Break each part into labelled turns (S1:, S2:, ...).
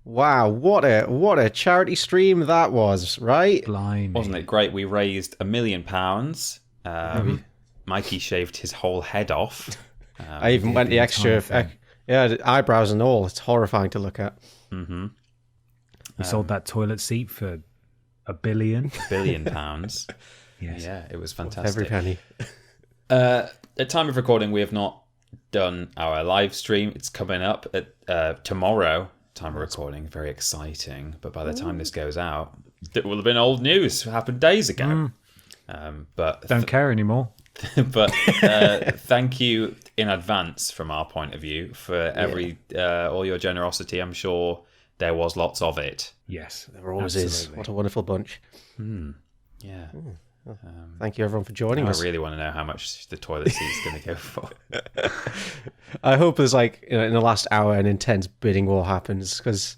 S1: Wow, what a charity stream that was, right?
S2: Blimey.
S3: Wasn't it great? We raised £1 million. Mikey shaved his whole head off.
S1: I even went the extra, the eyebrows and all. It's horrifying to look at.
S3: Mm-hmm.
S2: We sold that toilet seat for £1 billion.
S3: £1 billion.
S2: Yes.
S3: Yeah, it was fantastic.
S1: Every penny.
S3: At time of recording, we have not done our live stream. It's coming up at tomorrow. Time of recording, very exciting. But by the time this goes out, it will have been old news. It happened days ago. But
S2: Don't care anymore.
S3: But thank you in advance from our point of view for all your generosity. I'm sure there was lots of it.
S2: Yes,
S1: There always is. What a wonderful bunch.
S3: Yeah.
S1: Thank you, everyone, for joining us.
S3: I really want to know how much the toilet seat is going to go for.
S1: I hope there's in the last hour an intense bidding war happens, because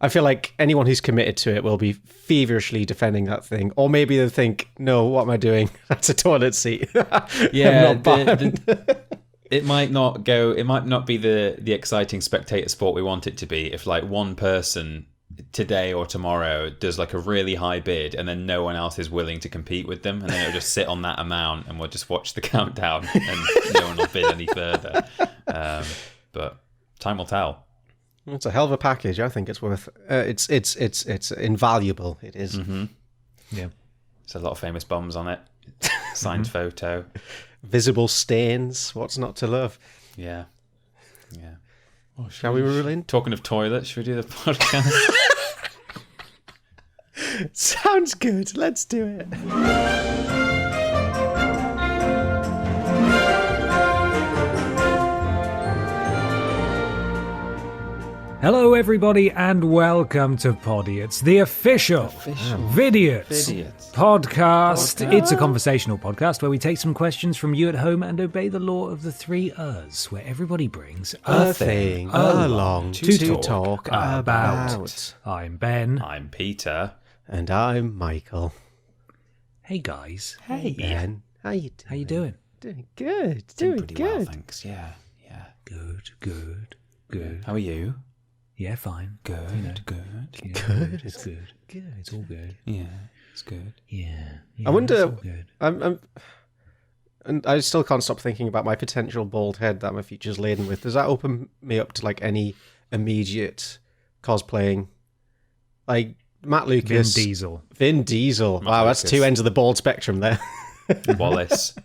S1: I feel like anyone who's committed to it will be feverishly defending that thing, or maybe they'll think, "No, what am I doing? That's a toilet seat."
S3: Yeah, it might not go. It might not be the exciting spectator sport we want it to be. If one person today or tomorrow does a really high bid, and then no one else is willing to compete with them, and then it'll just sit on that amount, and we'll just watch the countdown, and no one will bid any further. But time will tell.
S1: It's a hell of a package. I think it's worth. It's invaluable. It is.
S3: Mm-hmm.
S2: Yeah,
S3: there's a lot of famous bums on it. Signed photo.
S1: Visible stains. What's not to love?
S3: Yeah. Oh,
S1: shall we roll in?
S3: Talking of toilets, should we do the podcast?
S1: Sounds good. Let's do it.
S2: Hello, everybody, and welcome to Podiots, the official Vidiots podcast. It's a conversational podcast where we take some questions from you at home and obey the law of the 3 Rs, where everybody brings
S1: a thing along to talk about.
S2: I'm Ben.
S3: I'm Peter.
S1: And I'm Michael.
S2: Hey, guys.
S1: Hey, Ben. How you doing?
S2: How you doing?
S1: Doing good.
S3: Doing
S1: Doing
S3: pretty well,
S1: good.
S3: thanks. Yeah.
S2: Good.
S3: How are you?
S2: Yeah, fine.
S3: Good.
S2: Yeah,
S1: Good.
S2: It's good.
S1: Good.
S2: It's all good.
S3: Yeah, it's good.
S2: Yeah.
S1: I wonder.
S2: It's all good.
S1: And I still can't stop thinking about my potential bald head that my future's laden with. Does that open me up to any immediate cosplaying? Matt Lucas, Vin Diesel. Wow, that's 2 ends of the bald spectrum there.
S3: Wallace,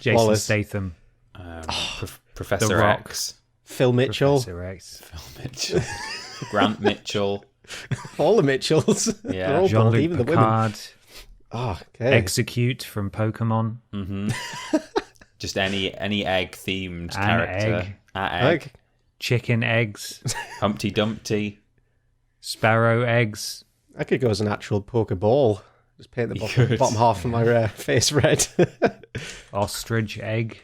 S2: Jason Statham,
S3: Professor
S2: The Rock.
S3: X,
S1: Phil Mitchell,
S2: Professor X,
S3: Grant Mitchell,
S1: all the Mitchells.
S3: Yeah.
S1: They're all bald,
S2: Jean-Luc
S1: even the women.
S2: Picard,
S1: Okay.
S2: Execute from Pokemon.
S3: Mm-hmm. Just any egg themed character.
S1: Egg.
S2: Chicken eggs,
S3: Humpty Dumpty.
S2: sparrow eggs.
S1: I could go as an actual Pokeball. Just paint the bottom half of my face red.
S2: Ostrich egg.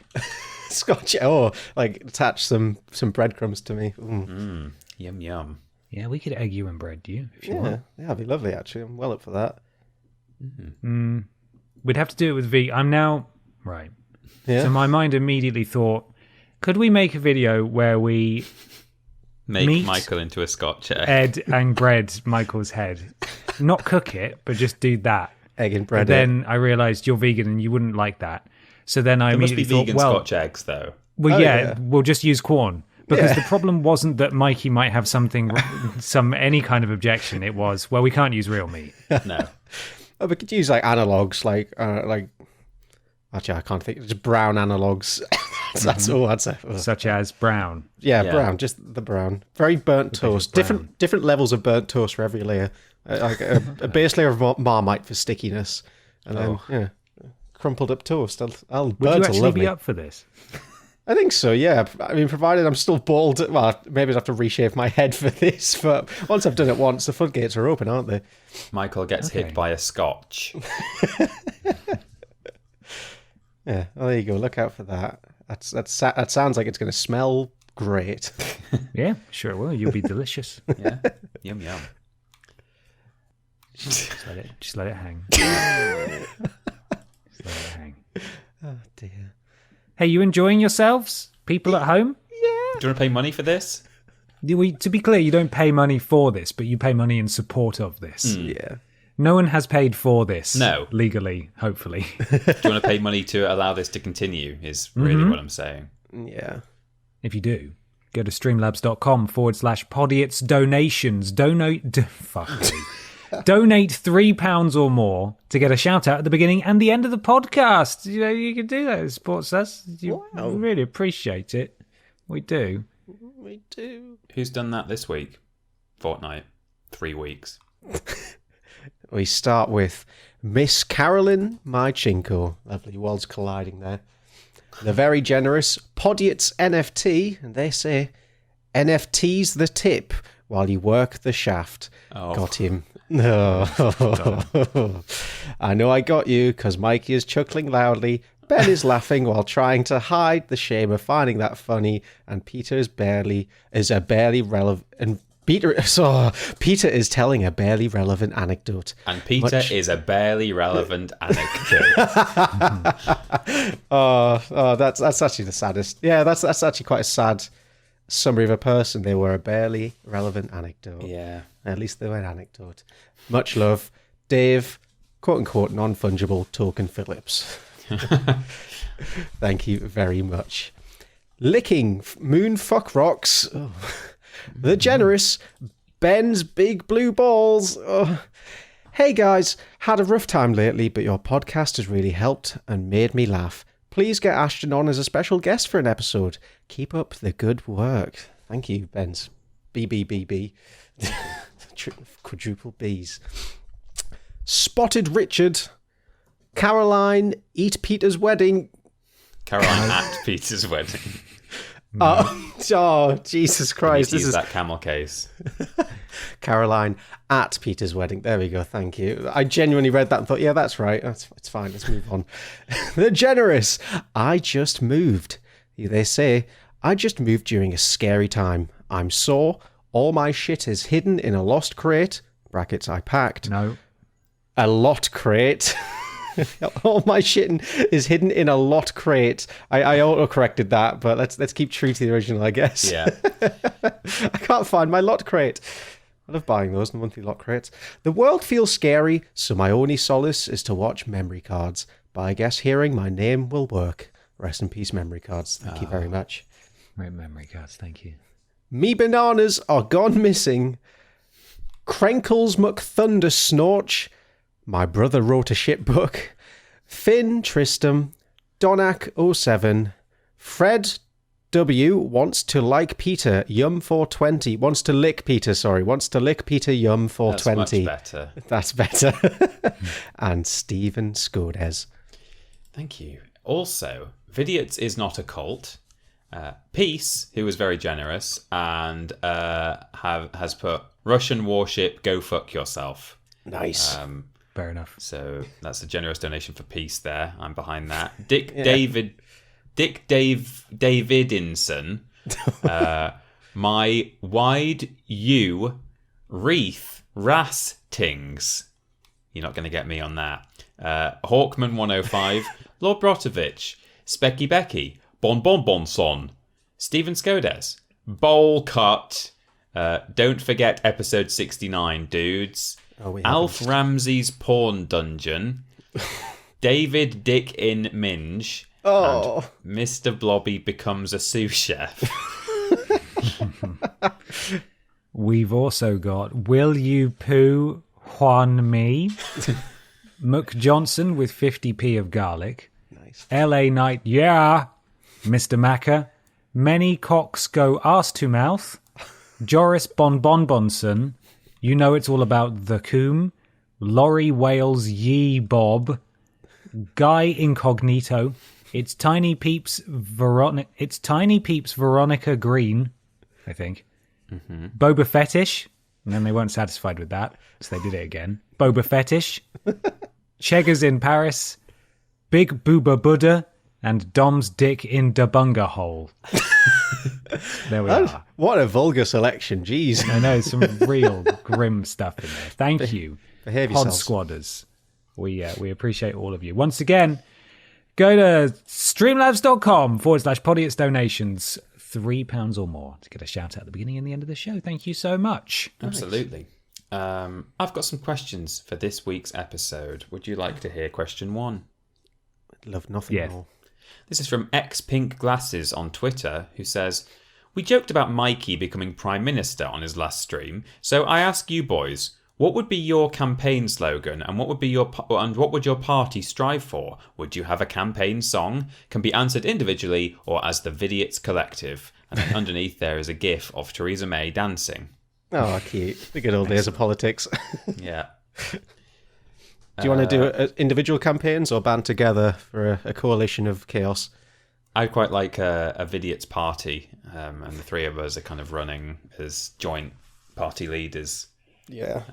S1: Scotch. Oh, attach some breadcrumbs to me.
S3: Yum yum.
S2: Yeah, we could egg you in bread, if you want.
S1: Yeah, that'd be lovely. Actually, I'm well up for that.
S2: We'd have to do it with V. I'm now right.
S1: Yeah.
S2: So my mind immediately thought, could we make a video where we
S3: Make
S2: meat,
S3: Michael into a Scotch egg.
S2: Ed and bread Michael's head? Not cook it, but just do that.
S1: Egg and bread.
S2: But then I realised you're vegan and you wouldn't like that. So then I
S3: There must be
S2: immediately
S3: vegan
S2: thought,
S3: Scotch eggs, though.
S2: Well,
S1: Oh,
S2: yeah,
S1: yeah.
S2: we'll just use Corn. Because the problem wasn't that Mikey might have any kind of objection. It was, well, we can't use real meat.
S3: No.
S1: Oh, we could use analogs, actually, I can't think. Just brown analogs. That's all I'd say.
S2: Such as brown.
S1: Yeah, brown. Just the brown. Very burnt toast. Different levels of burnt toast for every layer. A base layer of Marmite for stickiness, and then crumpled up toast.
S2: Would you actually be up for this?
S1: I think so, yeah. I mean, provided I'm still bald. Well, maybe I'd have to reshave my head for this, but once I've done it once, the floodgates are open, aren't they?
S3: Michael gets hit by a Scotch.
S1: Yeah, well, there you go. Look out for that. That sounds like it's going to smell great.
S2: Yeah, sure it will. You'll be delicious.
S3: Yeah. Yum yum.
S2: Just let it hang. Just let it hang.
S1: Oh, dear.
S2: Hey, you enjoying yourselves? People at home?
S1: Yeah.
S3: Do you want to pay money for this?
S2: To be clear, you don't pay money for this, but you pay money in support of this.
S1: Yeah.
S2: No one has paid for this.
S3: No.
S2: Legally, hopefully.
S3: Do you want to pay money to allow this to continue is really what I'm saying.
S1: Yeah.
S2: If you do, go to streamlabs.com/podiots donations. Donate £3 or more to get a shout out at the beginning and the end of the podcast. You know, you can do that. It supports us. We really appreciate it. We do.
S1: We do.
S3: Who's done that this week? Fortnight. 3 weeks.
S1: We start with Miss Carolyn Mychinko. Lovely worlds colliding there. The very generous Podiots NFT, and they say, NFT's the tip while you work the shaft.
S3: Oh.
S1: Got him. No. I know I got you, because Mikey is chuckling loudly. Ben is laughing while trying to hide the shame of finding that funny, and Peter is barely relevant. And Peter is telling a barely relevant anecdote.
S3: And Peter is a barely relevant anecdote.
S1: That's actually the saddest. Yeah, that's actually quite a sad summary of a person. They were a barely relevant anecdote.
S3: Yeah.
S1: At least they were an anecdote. Much love, Dave, quote unquote, non-fungible Token Phillips. Thank you very much. Licking Moon Fuck Rocks. Oh. The generous Ben's Big Blue Balls. Oh. Hey guys, had a rough time lately, but your podcast has really helped and made me laugh. Please get Ashton on as a special guest for an episode. Keep up the good work. Thank you, Ben's. BBBB. Quadruple B's. Spotted Richard. Caroline, eat Peter's wedding.
S3: Caroline at Peter's wedding.
S1: Oh, Jesus Christ.
S3: This is that camel case.
S1: Caroline at Peter's wedding. There we go. Thank you. I genuinely read that and thought, yeah, that's right. It's fine. Let's move on. The generous. I just moved. They say, I just moved during a scary time. I'm sore. All my shit is hidden in a lost crate. Brackets I packed.
S2: No.
S1: A lot crate. All my shit is hidden in a lot crate. I auto-corrected that, but let's keep true to the original, I guess.
S3: Yeah.
S1: I can't find my lot crate. I love buying those, the monthly lot crates. The world feels scary, so my only solace is to watch memory cards. But I guess hearing my name will work. Rest in peace, memory cards. Thank you very much.
S2: Great memory cards, thank you.
S1: Me bananas are gone missing. Krenkles McThunder Snorch. My brother wrote a shit book. Finn Tristram. Donak07. Fred W wants to like Peter Yum 420. Wants to lick Peter, sorry. Wants to lick Peter Yum 420.
S3: That's much better.
S1: That's better. And Stephen Skodes.
S3: Thank you. Also, Vidiots is not a cult. Peace, who was very generous and has put Russian warship, go fuck yourself.
S1: Nice.
S2: Fair enough.
S3: So that's a generous donation for Peace there. I'm behind that. Dick Davidinson. My wide U wreath rastings. You're not going to get me on that. Hawkman 105. Lord Brotovich. Specky Becky. Bon Bon Bon Son. Stephen Skodes. Bowl Cut. Don't forget episode 69, dudes. Alf Ramsey's Porn Dungeon. David Dick in Minge. And Mr. Blobby becomes a sous chef.
S2: We've also got Will You Poo Juan Me. Mook Johnson with 50p of garlic.
S1: Nice.
S2: LA Knight, yeah. Mr. Macca. Many cocks go arse to mouth. Joris Bonbonbonson. You know it's all about the coom. Laurie Wales Yee Bob. Guy Incognito. It's Tiny Peeps Veronica Green, I think. Mm-hmm. Boba Fetish. And then they weren't satisfied with that, so they did it again. Boba Fetish. Cheggers in Paris. Big Booba Buddha. And Dom's dick in Dabunga hole. There we are.
S1: What a vulgar selection, jeez.
S2: I know, some real grim stuff in there. Thank you,
S1: Behave
S2: Pod
S1: yourselves.
S2: Squadders. We appreciate all of you. Once again, go to streamlabs.com/Podiots donations. £3 or more to get a shout out at the beginning and the end of the show. Thank you so much.
S3: Absolutely. I've got some questions for this week's episode. Would you like to hear question 1?
S1: I'd love nothing more.
S3: This is from X Pink Glasses on Twitter, who says, "We joked about Mikey becoming Prime Minister on his last stream, so I ask you boys, what would be your campaign slogan, and what would your party strive for? Would you have a campaign song? Can be answered individually or as the Vidiots collective." And then underneath there is a gif of Theresa May dancing.
S1: Oh, cute. The good old days of politics.
S3: Yeah.
S1: Do you want to do individual campaigns or band together for a coalition of chaos?
S3: I'd quite like a Vidiots party, and the three of us are kind of running as joint party leaders.
S1: Yeah.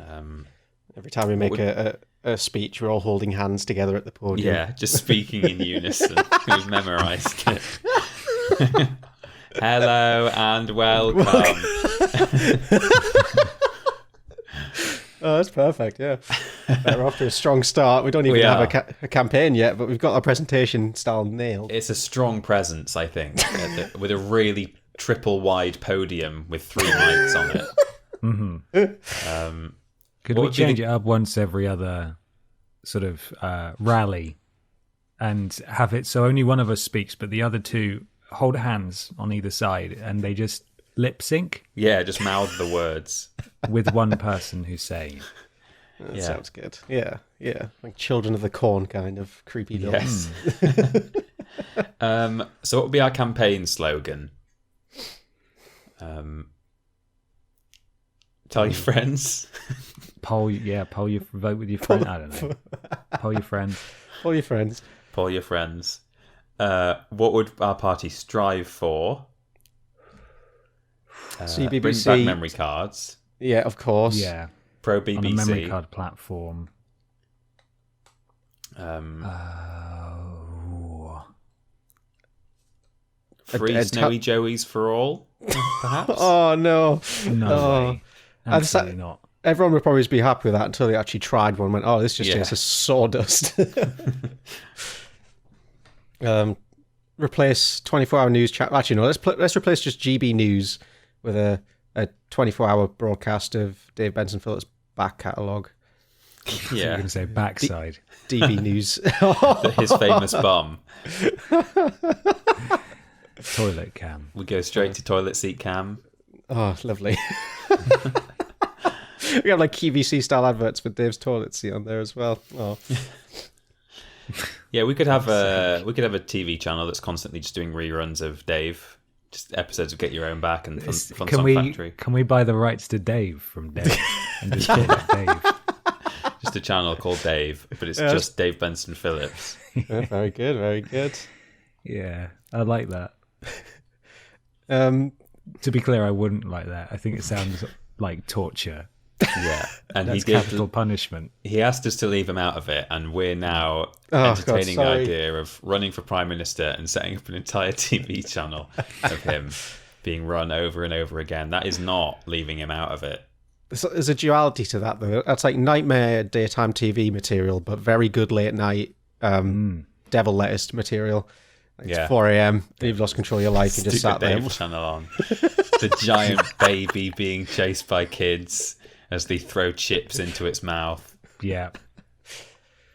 S1: Every time we make a speech, we're all holding hands together at the podium.
S3: Yeah, just speaking in unison. We've memorised it. Hello and welcome.
S1: Oh, that's perfect, yeah. We're off to a strong start. We don't even have a campaign yet, but we've got our presentation style nailed.
S3: It's a strong presence, I think, with a really triple-wide podium with 3 mics on it.
S2: Mm-hmm. Could we change it up once every other sort of rally and have it so only one of us speaks, but the other 2 hold hands on either side and they just lip sync?
S3: Yeah, just mouth the words.
S2: With one person who's saying.
S1: That sounds good. Yeah. Like Children of the Corn kind of creepy dolls.
S3: Yes. So what would be our campaign slogan? Tell your friends.
S2: Vote with your friend. I don't know. Poll your friends.
S1: Poll your friends.
S3: Poll your friends. What would our party strive for?
S1: CBBC.
S3: Bring back memory cards.
S1: Yeah, of course.
S2: Yeah.
S3: Pro BBC.
S2: On a memory card platform.
S3: Free Snowy Joeys for all, perhaps?
S1: Oh, no.
S2: No way. Absolutely not.
S1: Everyone would probably be happy with that until they actually tried one and went, oh, this just tastes of sawdust. Replace 24-hour news chat. Actually, no, let's replace just GB News with a 24-hour broadcast of Dave Benson Phillips' back catalogue.
S3: Yeah.
S2: You're going to say backside.
S1: DB News.
S3: His famous bum.
S2: Toilet cam.
S3: We go straight to toilet seat cam.
S1: Oh, lovely. We have like QVC style adverts with Dave's toilet seat on there as well. Oh.
S3: Yeah, we could have a TV channel that's constantly just doing reruns of Dave, just episodes of Get Your Own Back and Fun Song Factory.
S2: Can we buy the rights to Dave from Dave and just get Dave?
S3: Just a channel called Dave, but it's just Dave Benson Phillips.
S1: Yeah, very good, very good.
S2: Yeah, I like that. To be clear, I wouldn't like that. I think it sounds like torture.
S3: Yeah, and
S2: That's capital punishment.
S3: He asked us to leave him out of it, and we're now entertaining the idea of running for Prime Minister and setting up an entire TV channel of him being run over and over again. That is not leaving him out of it.
S1: There's a duality to that, though. That's like nightmare daytime TV material, but very good late night devil lettuce material. Like it's 4 a.m. You've lost control of your life and just sat there.
S3: Dave channel on. The giant baby being chased by kids as they throw chips into its mouth.
S2: Yeah.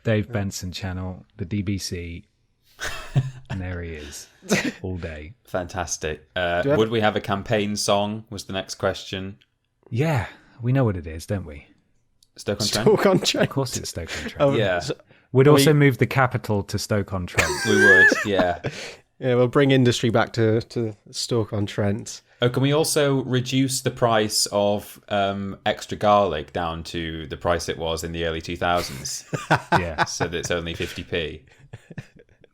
S2: Dave Benson channel, the DBC. And there he is. All day.
S3: Fantastic. Would we have a campaign song was the next question.
S2: Yeah. We know what it is, don't we?
S3: Stoke-on-Trent?
S2: Of course it's Stoke-on-Trent.
S3: Yeah.
S2: We'd also move the capital to Stoke-on-Trent.
S3: We would, yeah.
S1: Yeah, we'll bring industry back to Stoke-on-Trent.
S3: Oh, can we also reduce the price of extra garlic down to the price it was in the early 2000s?
S2: Yeah.
S3: So that it's only 50p.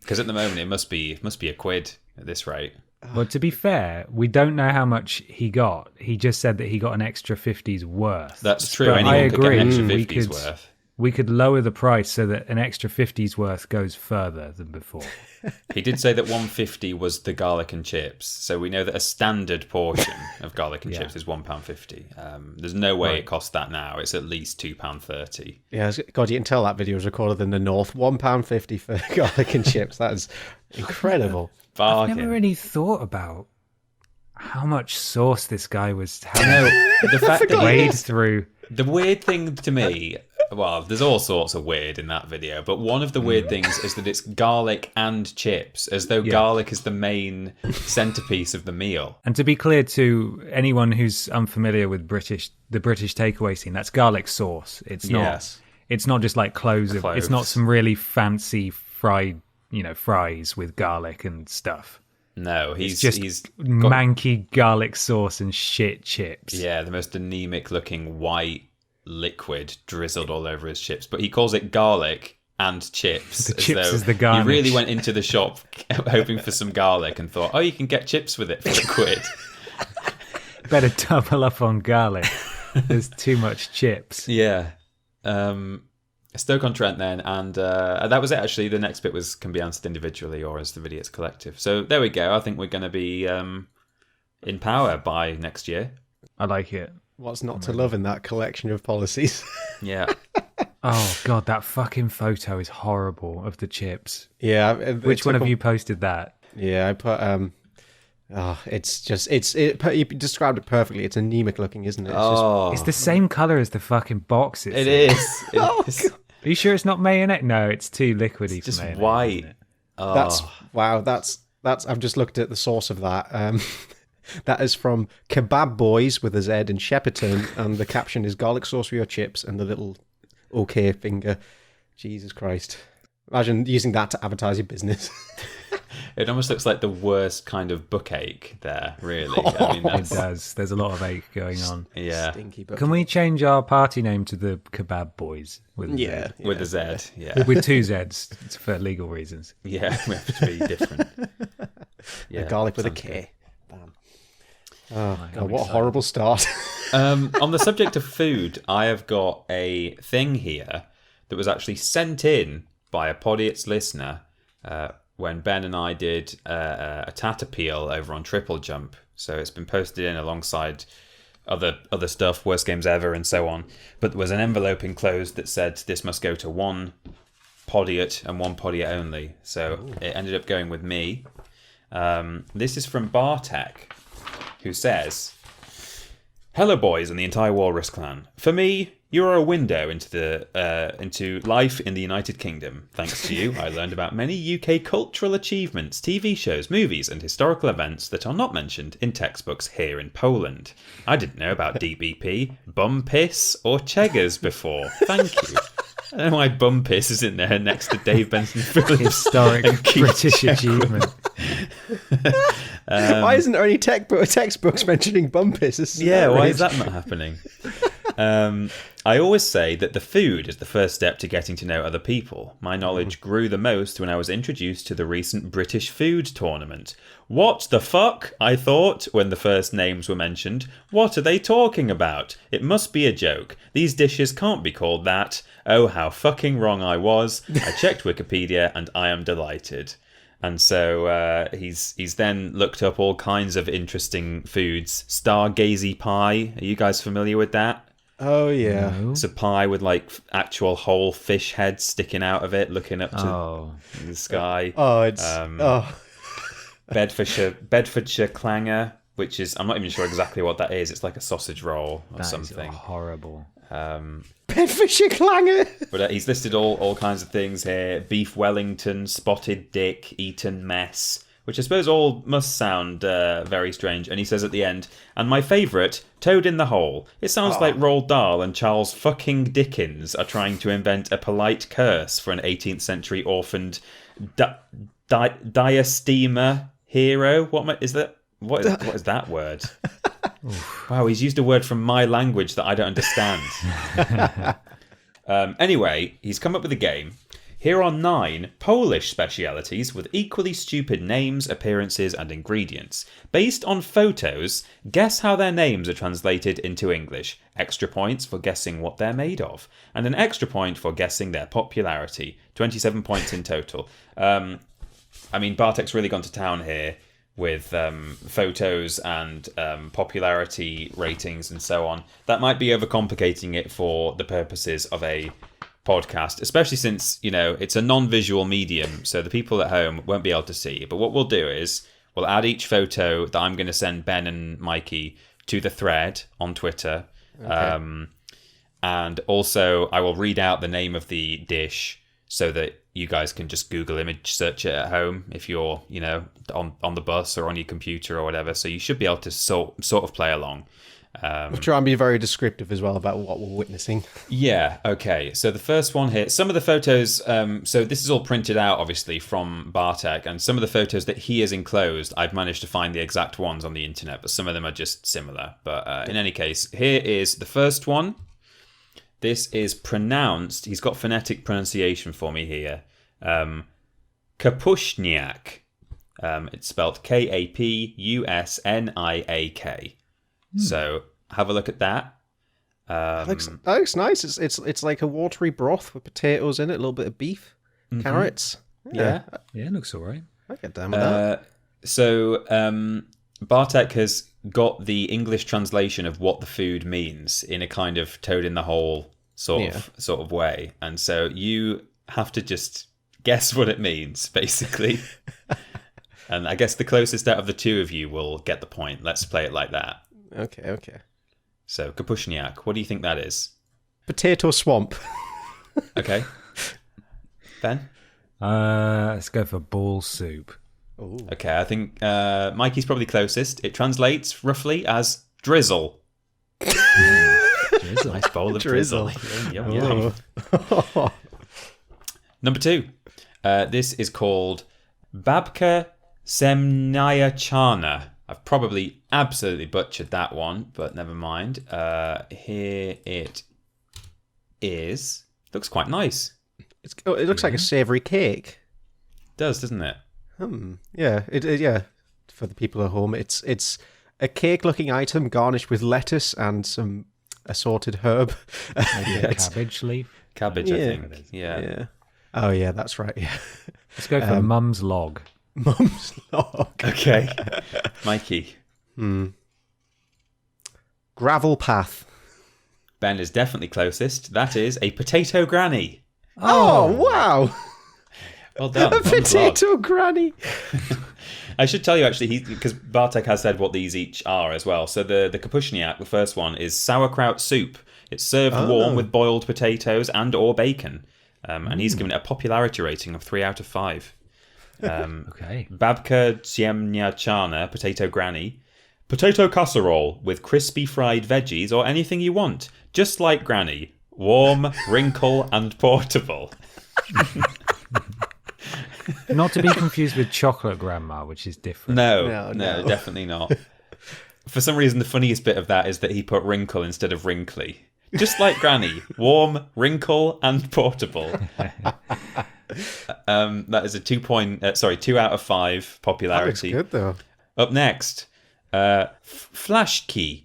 S3: Because at the moment it must be a quid at this rate.
S2: Well, to be fair, we don't know how much he got. He just said that he got an extra 50's worth.
S3: That's true.
S2: But
S3: Anyone
S2: I
S3: could get
S2: agree.
S3: an extra 50's worth.
S2: We could lower the price so that an extra 50's worth goes further than before.
S3: He did say that 150 was the garlic and chips, so we know that a standard portion of garlic and chips is £1.50. There's no way it costs that now. It's at least £2.30.
S1: Yeah, God, you can tell that video was recorded in the north. £1.50 for garlic and chips. That is incredible.
S3: Bargain.
S2: I've never really thought about how much sauce this guy was having
S3: The fact
S2: to
S3: that
S2: wade through.
S3: the weird thing to me, well, there's all sorts of weird in that video, but one of the weird things is that it's garlic and chips, as though garlic is the main centerpiece of the meal.
S2: And to be clear to anyone who's unfamiliar with the British takeaway scene, that's garlic sauce. It's not.
S3: Yes.
S2: It's not just like cloves. It's not some really fancy fried, fries with garlic and stuff.
S3: No, he's
S2: just manky garlic sauce and shit chips.
S3: Yeah, the most anemic looking white liquid drizzled all over his chips. But he calls it garlic and chips.
S2: The chips is the garnish.
S3: He really went into the shop hoping for some garlic and thought, oh, you can get chips with it for £1.
S2: Better double up on garlic. There's too much chips.
S3: Yeah. Stoke-on-Trent then, and that was it actually. The next bit can be answered individually or as the Vidiots collective. So there we go. I think we're going to be in power by next year.
S2: I like it.
S1: What's not to love in that collection of policies?
S3: Yeah.
S2: Oh god, that fucking photo is horrible of the chips.
S1: Yeah.
S2: Which one of you posted that?
S1: Yeah, I put you described it perfectly. It's anemic looking, isn't it?
S2: It's the same color as the fucking box.
S3: It is.
S2: Are you sure it's not mayonnaise? No, it's too liquidy.
S3: It's just
S2: mayonnaise,
S3: white.
S1: That's I've just looked at the source of that. That is from Kebab Boys with a Z in Shepperton, and the caption is garlic sauce for your chips and the little OK finger. Jesus Christ. Imagine using that to advertise your business.
S3: It almost looks like the worst kind of book ache there, really. I mean,
S2: It does. There's a lot of ache going on.
S3: Yeah.
S1: Stinky, but
S2: Can we change our party name to the Kebab Boys? With a
S1: yeah,
S2: Z?
S3: With a Z, yeah.
S2: With 2 Zs for legal reasons.
S3: Yeah, we have to be different. Yeah,
S1: garlic with a
S3: sounds
S1: K. Bam. Oh, God, what a horrible start.
S3: On the subject of food, I have got a thing here that was actually sent in by a Podiots listener when Ben and I did a tat appeal over on Triple Jump. So it's been posted in alongside other stuff, Worst Games Ever and so on. But there was an envelope enclosed that said this must go to one Podiot and one Podiot only. So it ended up going with me. This is from Bartek, who says, "Hello, boys and the entire Walrus clan. For me, you are a window into life in the United Kingdom. Thanks to you, I learned about many UK cultural achievements, TV shows, movies, and historical events that are not mentioned in textbooks here in Poland. I didn't know about DBP, Bum Piss, or Cheggers before. Thank you." I don't know why Bum Piss is in there next to Dave Benson Phillips.
S2: Historic British achievement.
S1: Why isn't there any textbooks mentioning bum pisses?
S3: Yeah, why is that not happening? I always say that the food is the first step to getting to know other people. My knowledge grew the most when I was introduced to the recent British food tournament. What the fuck? I thought when the first names were mentioned. What are they talking about? It must be a joke. These dishes can't be called that. Oh, how fucking wrong I was. I checked Wikipedia and I am delighted. And so he's then looked up all kinds of interesting foods. Stargazy Pie. Are you guys familiar with that?
S1: Oh, yeah.
S2: No.
S3: It's a pie with like actual whole fish heads sticking out of it, looking up to the sky.
S1: Oh, it's...
S3: Bedfordshire clanger, which is... I'm not even sure exactly what that is. It's like a sausage roll or something.
S2: Is horrible.
S1: Bedfordshire clanger!
S3: But he's listed all kinds of things here. Beef Wellington, spotted dick, Eton mess, which I suppose all must sound very strange. And he says at the end, and my favourite, toad in the hole. It sounds like Roald Dahl and Charles fucking Dickens are trying to invent a polite curse for an 18th century orphaned diastema hero. What is that? What is that word? Wow, he's used a word from my language that I don't understand. Anyway, he's come up with a game. Here are 9 Polish specialities with equally stupid names, appearances, and ingredients. Based on photos, guess how their names are translated into English. Extra points for guessing what they're made of. And an extra point for guessing their popularity. 27 points in total. I mean, Bartek's really gone to town here with photos and popularity ratings and so on. That might be overcomplicating it for the purposes of a podcast, especially since, it's a non-visual medium, so the people at home won't be able to see. But what we'll do is We'll add each photo that I'm going to send Ben and Mikey to the thread on Twitter. Okay. And also, I will read out the name of the dish so that you guys can just Google image search it at home if you're, on the bus or on your computer or whatever. So you should be able to sort of play along.
S1: We'll try and be very descriptive as well about what we're witnessing.
S3: Yeah, okay. So the first one here, some of the photos, so this is all printed out, obviously, from Bartek, and some of the photos that he has enclosed, I've managed to find the exact ones on the internet, but some of them are just similar. But in any case, here is the first one. This is pronounced, he's got phonetic pronunciation for me here, Kapushniak. It's spelled Kapusniak. So have a look at that.
S1: That looks nice. It's like a watery broth with potatoes in it, a little bit of beef, carrots.
S2: Yeah, it looks all right.
S1: I get down with that.
S3: So Bartek has got the English translation of what the food means in a kind of toad in the hole sort of way, and so you have to just guess what it means, basically. And I guess the closest out of the two of you will get the point. Let's play it like that.
S1: Okay.
S3: So, Kapushniak, what do you think that is?
S1: Potato swamp.
S3: Okay. Ben?
S2: Let's go for ball soup.
S1: Ooh.
S3: Okay, I think Mikey's probably closest. It translates roughly as drizzle.
S2: Drizzle.
S3: Nice bowl of drizzle. Yum. Number 2. This is called Babka Semnyachana. I've probably absolutely butchered that one, but never mind. Here it is. Looks quite nice.
S1: It looks like a savoury cake.
S3: It does, doesn't it?
S1: Yeah. Yeah. For the people at home, it's a cake-looking item garnished with lettuce and some assorted herb.
S2: Maybe a cabbage leaf.
S3: Cabbage, I think. Yeah.
S1: Oh yeah, that's right. Yeah.
S2: Let's go for Mum's log.
S1: Mum's log.
S3: Okay. Mikey.
S1: Gravel path.
S3: Ben is definitely closest. That is a potato granny.
S1: Oh wow.
S3: Well done.
S1: A potato granny.
S3: I should tell you actually, because Bartek has said what these each are as well. So the Kapushniak, the first one, is sauerkraut soup. It's served warm with boiled potatoes and or bacon. And he's given it a popularity rating of 3 out of 5.
S2: Okay.
S3: Babka Semnyachana, potato granny. Potato casserole with crispy fried veggies or anything you want. Just like granny. Warm, wrinkle and portable.
S2: Not to be confused with chocolate grandma, which is different.
S3: No, definitely not. For some reason, the funniest bit of that is that he put wrinkle instead of wrinkly. Just like granny. Warm, wrinkle and portable. That is a 2 out of 5 popularity.
S1: That looks good though.
S3: Up next, Flashkey.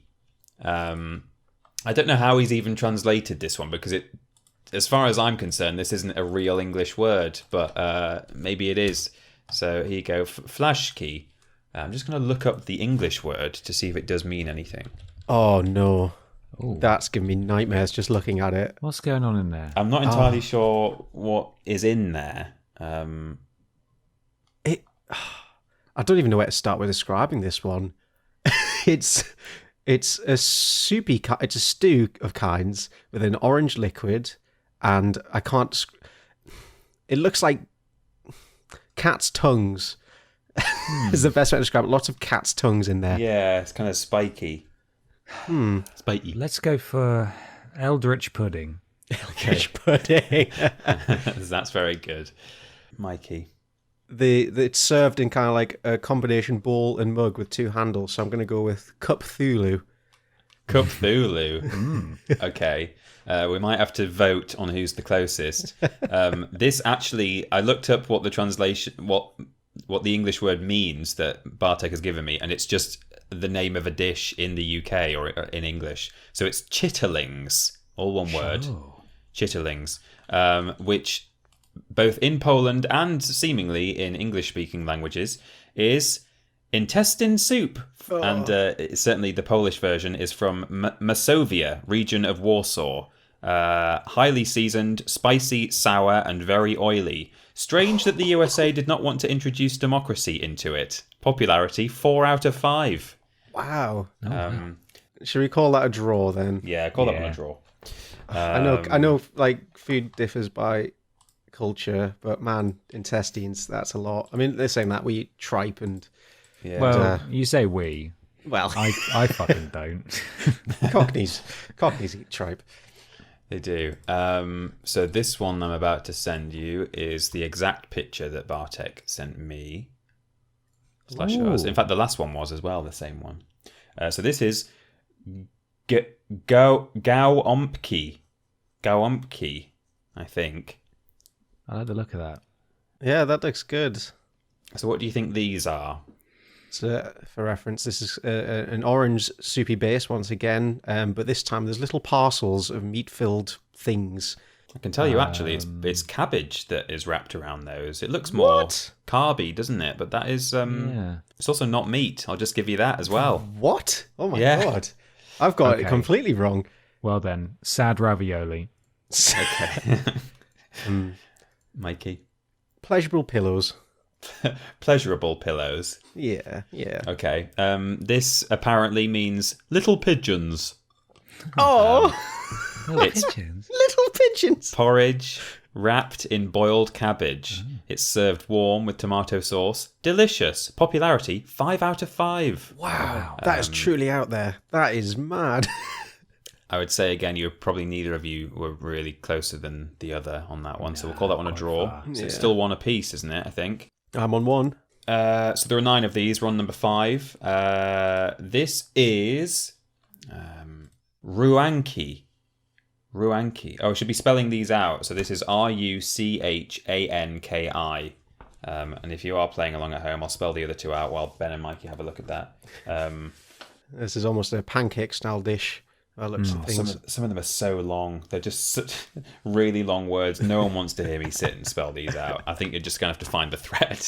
S3: I don't know how he's even translated this one because as far as I'm concerned, this isn't a real English word, but maybe it is. So here you go, Flashkey. I'm just going to look up the English word to see if it does mean anything.
S1: Oh no.
S2: Ooh.
S1: That's giving me nightmares just looking at it.
S2: What's going on in there?
S3: I'm not entirely sure what is in there.
S1: I don't even know where to start with describing this one. It's a soupy, it's a stew of kinds with an orange liquid, and I can't. It looks like cat's tongues. Is the best way to describe it. Lots of cat's tongues in there.
S3: Yeah, it's kind of spiky. Spiky.
S2: Let's go for Eldritch Pudding.
S1: Eldritch Pudding.
S3: That's very good. Mikey.
S1: It's served in kind of like a combination bowl and mug with 2 handles, so I'm going to go with Cthulhu.
S3: Cthulhu. Okay. We might have to vote on who's the closest. This actually, I looked up what the translation, what the English word means that Bartek has given me, and it's just the name of a dish in the UK or in English. So it's chitterlings, all one word.
S2: Oh.
S3: Chitterlings, which both in Poland and seemingly in English-speaking languages is intestine soup. Oh. And certainly the Polish version is from Masovia, region of Warsaw. Highly seasoned, spicy, sour, and very oily. Strange that the USA did not want to introduce democracy into it. Popularity 4 out of 5.
S1: Wow. Should we call that a draw then?
S3: Yeah, call that one a draw.
S1: I know. Like food differs by culture, but man, intestines, that's a lot. I mean, they're saying that we eat tripe and
S2: you say we.
S1: well,
S2: I fucking don't.
S1: Cockneys eat tripe.
S3: They do. So this one I'm about to send you is the exact picture that Bartek sent me. /us. In fact, the last one was as well the same one. So this is Gauompki, I think.
S2: I like the look of that.
S1: Yeah, that looks good.
S3: So what do you think these are?
S1: So, for reference, this is an orange soupy base once again, but this time there's little parcels of meat-filled things.
S3: I can tell you actually, it's cabbage that is wrapped around those. It looks more carby, doesn't it? But that is, it's also not meat. I'll just give you that as well.
S1: What? Oh my God. I've got it completely wrong.
S2: Well then, sad ravioli.
S3: Okay. Mikey.
S1: Pleasurable pillows.
S3: Pleasurable pillows.
S1: Yeah.
S3: Okay. This apparently means little pigeons.
S1: Oh!
S2: Pigeons.
S1: Little pigeons.
S3: Porridge wrapped in boiled cabbage. It's served warm with tomato sauce. Delicious. Popularity 5 out of 5.
S1: Wow. That is truly out there. That is mad.
S3: I would say again, neither of you were really closer than the other on that one, so we'll call that one a draw. So it's still one apiece, isn't it? I think.
S1: I'm on one.
S3: So there are 9 of these. We're on number 5. This is Ruanki. Oh, I should be spelling these out. So this is Ruchanki. And if you are playing along at home, I'll spell the other 2 out while Ben and Mikey have a look at that.
S1: This is almost a pancake-style dish.
S3: Some of them are so long. They're just such really long words. No one wants to hear me sit and spell these out. I think you're just going to have to find the thread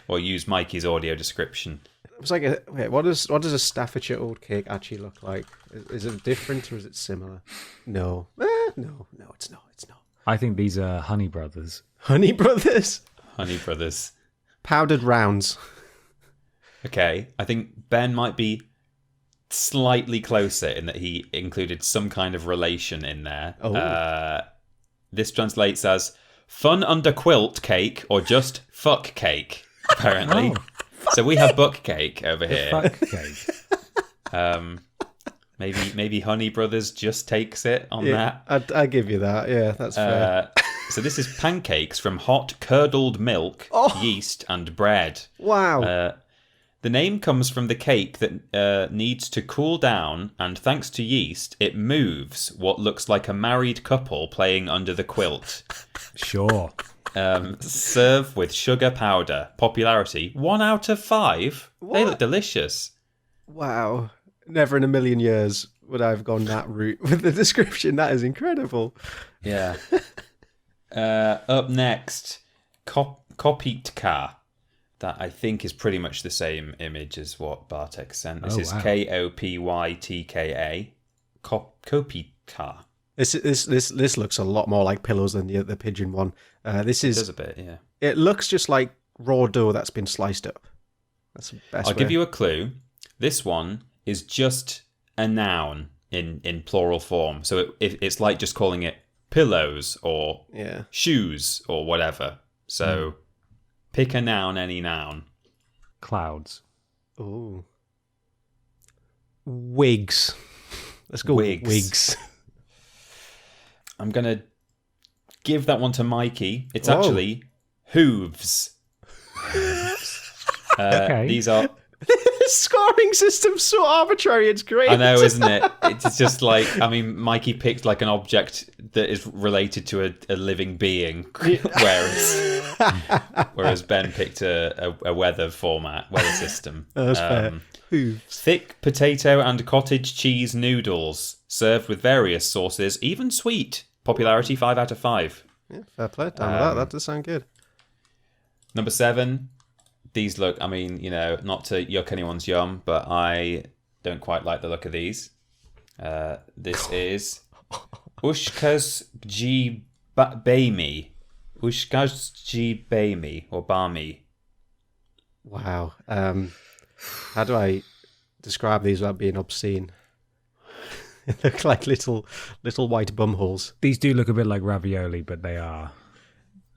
S3: or use Mikey's audio description.
S1: It's like what does a Staffordshire oatcake actually look like? Is it different or is it similar? No, it's not.
S2: I think these are Honey Brothers.
S1: Honey Brothers. Powdered rounds.
S3: Okay, I think Ben might be slightly closer in that he included some kind of relation in there. This translates as fun under quilt cake or just fuck cake, apparently. So we have buck cake over here.
S2: Fuck cake.
S3: Maybe Honey Brothers just takes it on that.
S1: I give you that. Yeah, that's fair.
S3: So this is pancakes from hot curdled milk, yeast, and bread.
S1: Wow.
S3: The name comes from the cake that needs to cool down, and thanks to yeast, it moves what looks like a married couple playing under the quilt.
S2: Sure.
S3: Serve with sugar powder. Popularity 1 out of 5. What? They look delicious.
S1: Wow. Never in a million years would I have gone that route with the description. That is incredible.
S3: Yeah. Up next, Kopitka. That I think is pretty much the same image as what Bartek sent. This is Kopytka. Kopitka.
S1: This looks a lot more like pillows than the pigeon one. It
S3: does a bit, yeah.
S1: It looks just like raw dough that's been sliced up. That's the best
S3: I'll give you a clue. This one is just a noun in plural form. So it's like just calling it pillows or shoes or whatever. So pick a noun, any noun.
S2: Clouds.
S1: Ooh. Wigs. Let's go wigs.
S3: I'm going to give that one to Mikey. It's actually hooves.
S2: Okay.
S3: These are...
S1: The scoring system's so arbitrary, it's great.
S3: I know, isn't it? It's just like, I mean, Mikey picked like an object that is related to a living being, whereas Ben picked a weather system.
S1: That's fair. Hooves.
S3: Thick potato and cottage cheese noodles, served with various sauces, even sweet. Popularity 5 out of 5.
S1: Yeah, fair play. That does sound good.
S3: Number 7. These look, I mean, not to yuck anyone's yum, but I don't quite like the look of these. This is Ushkaz G Baimi. Ushkaz G Baimi, or Bami.
S1: Wow. How do I describe these without being obscene? They look like little white bumholes.
S2: These do look a bit like ravioli, but they are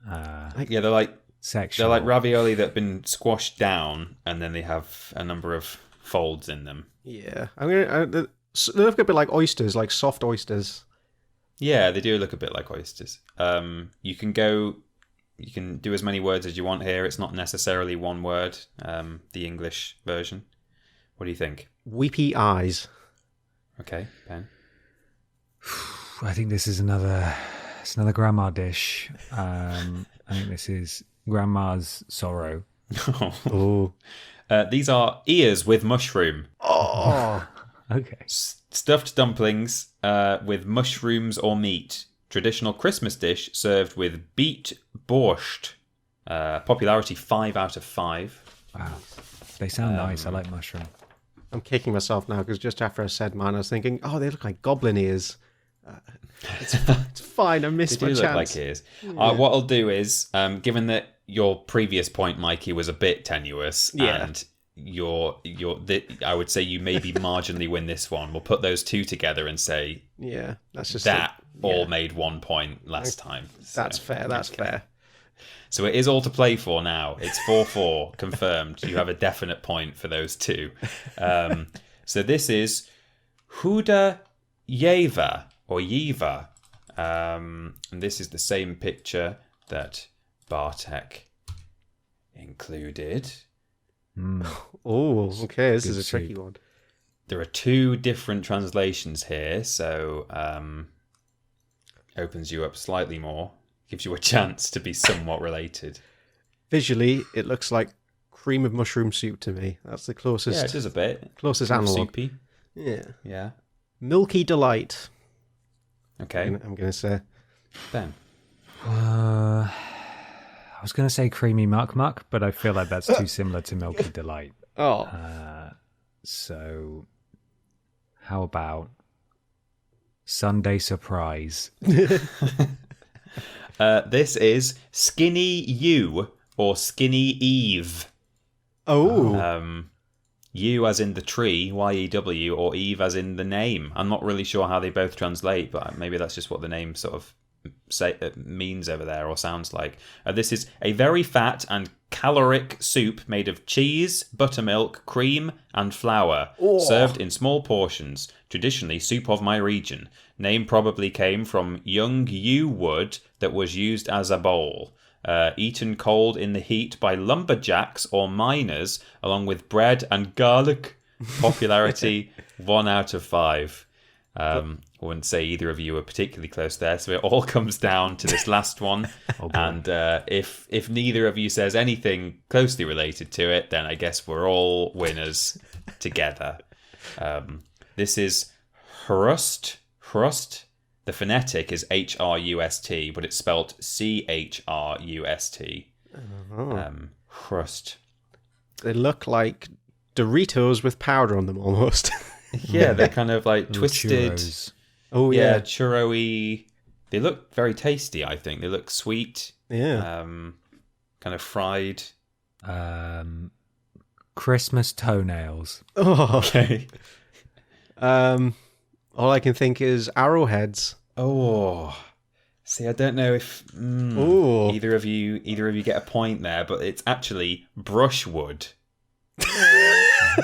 S3: Yeah, they're like
S2: sexual.
S3: They're like ravioli that have been squashed down, and then they have a number of folds in them.
S1: Yeah. They look a bit like oysters, like soft oysters.
S3: Yeah, they do look a bit like oysters. You can do as many words as you want here. It's not necessarily one word, the English version. What do you think?
S1: Weepy eyes.
S3: Okay, Ben.
S2: I think this is another grandma dish. I think this is grandma's sorrow.
S1: Oh.
S3: These are ears with mushroom.
S1: Oh.
S2: Okay.
S3: Stuffed dumplings with mushrooms or meat. Traditional Christmas dish served with beet borscht. Popularity 5 out of 5.
S2: Wow. They sound nice. I like mushroom.
S1: I'm kicking myself now because just after I said mine, I was thinking, oh, they look like goblin ears. It's fine. I missed my
S3: They do
S1: chance.
S3: look like ears. What I'll do is, given that your previous point, Mikey, was a bit tenuous, and I would say you maybe marginally win this one. We'll put those two together and say,
S1: yeah, that's just
S3: all made 1 point last time.
S1: That's fair. That's fair.
S3: So it is all to play for now. It's 4-4 confirmed. You have a definite point for those two. So this is Huda Yeva or Yeva. And this is the same picture that Bartek included.
S1: Oh, okay. This is a
S2: soup.
S1: tricky one.
S3: There are 2 different translations here, so opens you up slightly more. Gives you a chance to be somewhat related.
S1: Visually, it looks like cream of mushroom soup to me. That's the closest.
S3: Yeah, it does a bit.
S1: Closest analog.
S3: Soupy.
S1: Yeah.
S3: Yeah.
S1: Milky delight.
S3: Okay.
S1: I'm going to say.
S3: Ben.
S2: I was going to say creamy muck muck, but I feel like that's too similar to Milky Delight.
S1: Oh.
S2: So, how about Sunday Surprise?
S3: This is Skinny You or Skinny Eve.
S1: Oh.
S3: You as in the tree, Y-E-W, or Eve as in the name. I'm not really sure how they both translate, but maybe that's just what the name sort of means over there or sounds like. This is a very fat and caloric soup made of cheese, buttermilk, cream, and flour, served in small portions. Traditionally, soup of my region. Name probably came from young yew wood that was used as a bowl. Eaten cold in the heat by lumberjacks or miners, along with bread and garlic. Popularity 1 out of 5. I wouldn't say either of you were particularly close there, so it all comes down to this last one. And if neither of you says anything closely related to it, then I guess we're all winners together. This is Hrust. The phonetic is Hrust, but it's spelled Chrust. Hrust.
S1: They look like Doritos with powder on them almost.
S3: Yeah, they're kind of like twisted.
S2: Churros.
S1: Oh,
S3: Yeah, churro-y. They look very tasty, I think. They look sweet.
S1: Yeah.
S3: Kind of fried.
S2: Christmas toenails.
S1: Oh.
S3: Okay.
S1: All I can think is arrowheads.
S3: Oh. See, I don't know if
S1: Ooh.
S3: either of you get a point there, but it's actually brushwood.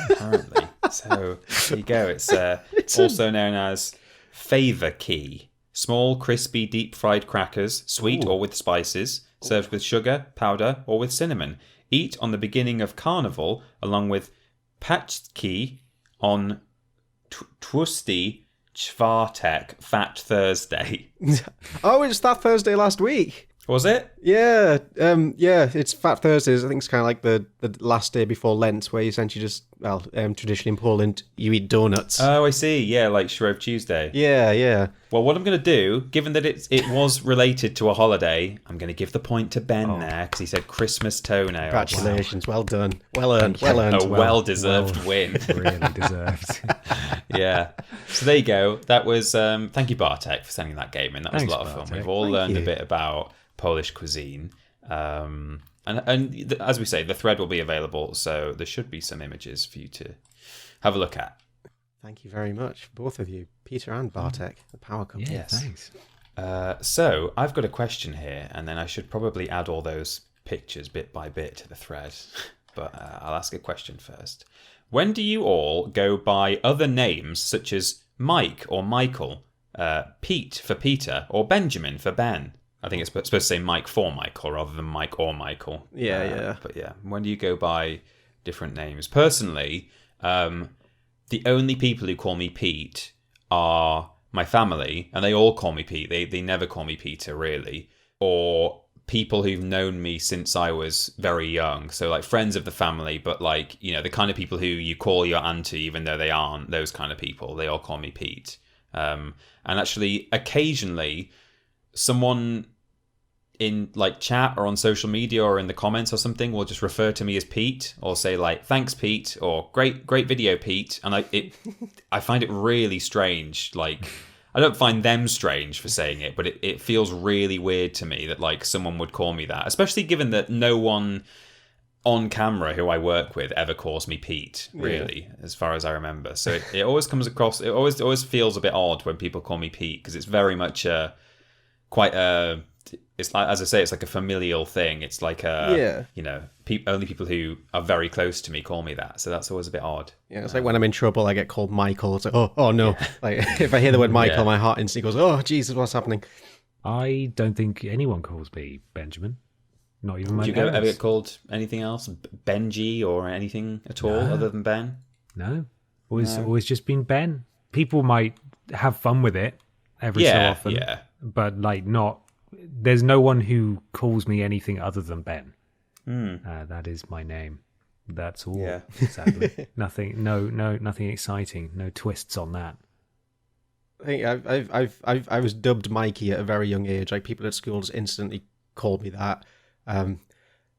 S3: Apparently. So there you go. It's also known as favor key. Small, crispy, deep-fried crackers, sweet or with spices, served with sugar, powder, or with cinnamon. Eat on the beginning of Carnival, along with patchki on Twisty Czwartek, Fat Thursday.
S1: Oh, it's that Thursday last week.
S3: Was it?
S1: Yeah, it's Fat Thursdays. I think it's kind of like the last day before Lent, where you essentially just, traditionally in Poland, you eat donuts.
S3: Oh, I see. Yeah, like Shrove Tuesday.
S1: Yeah.
S3: Well, what I'm going to do, given that it was related to a holiday, I'm going to give the point to Ben there, because he said Christmas toenail.
S1: Congratulations, well done. Well earned.
S3: A well-deserved win.
S2: Really deserved.
S3: Yeah. So there you go. That was, thank you, Bartek, for sending that game in. That was
S2: Thanks,
S3: a lot of fun.
S2: Bartek.
S3: We've all
S1: Thank
S3: learned
S1: you.
S3: a bit about Polish cuisine. As we say, the thread will be available, so there should be some images for you to have a look at.
S1: Thank you very much, both of you, Peter and Bartek, the power couple.
S2: Yeah, thanks.
S3: So I've got a question here, and then I should probably add all those pictures bit by bit to the thread. But I'll ask a question first. When do you all go by other names such as Mike or Michael, Pete for Peter, or Benjamin for Ben? I think it's supposed to say Mike for Michael rather than Mike or Michael.
S1: Yeah.
S3: But yeah, when do you go by different names? Personally, the only people who call me Pete are my family, and they all call me Pete. They never call me Peter, really. Or people who've known me since I was very young. So like friends of the family, but like, you know, the kind of people who you call your auntie even though they aren't, those kind of people. They all call me Pete. And actually, occasionally, someone in like chat or on social media or in the comments or something will just refer to me as Pete, or say like, thanks Pete, or great video Pete. And I find it really strange. Like, I don't find them strange for saying it, but it feels really weird to me that like someone would call me that, especially given that no one on camera who I work with ever calls me Pete, really, as far as I remember. So it always comes across, it always feels a bit odd when people call me Pete, because it's very much it's like, as I say, it's like a familial thing. It's like you know, only people who are very close to me call me that. So that's always a bit odd.
S1: Yeah, it's like when I'm in trouble, I get called Michael. It's like, oh no. Yeah. Like if I hear the word Michael, my heart instantly goes, oh Jesus, what's happening?
S2: I don't think anyone calls me Benjamin. Not even my
S3: parents. Do you ever get called anything else? Benji or anything at all other than Ben?
S2: No. Always just been Ben. People might have fun with it every so often. Yeah. But like there's no one who calls me anything other than Ben. That is my name. That's all. Yeah. Sadly, nothing exciting. No twists on that.
S1: I think I was dubbed Mikey at a very young age. Like people at school just instantly called me that, and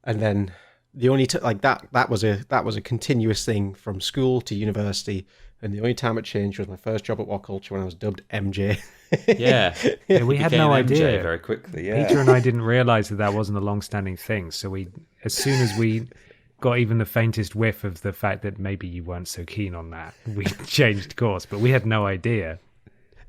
S1: then the only that was a continuous thing from school to university. And the only time it changed was my first job at What Culture when I was dubbed MJ.
S3: Yeah,
S2: we had no idea
S3: MJ very quickly. Yeah.
S2: Peter and I didn't realize that wasn't a long-standing thing. So as soon as we got even the faintest whiff of the fact that maybe you weren't so keen on that, we changed course. But we had no idea.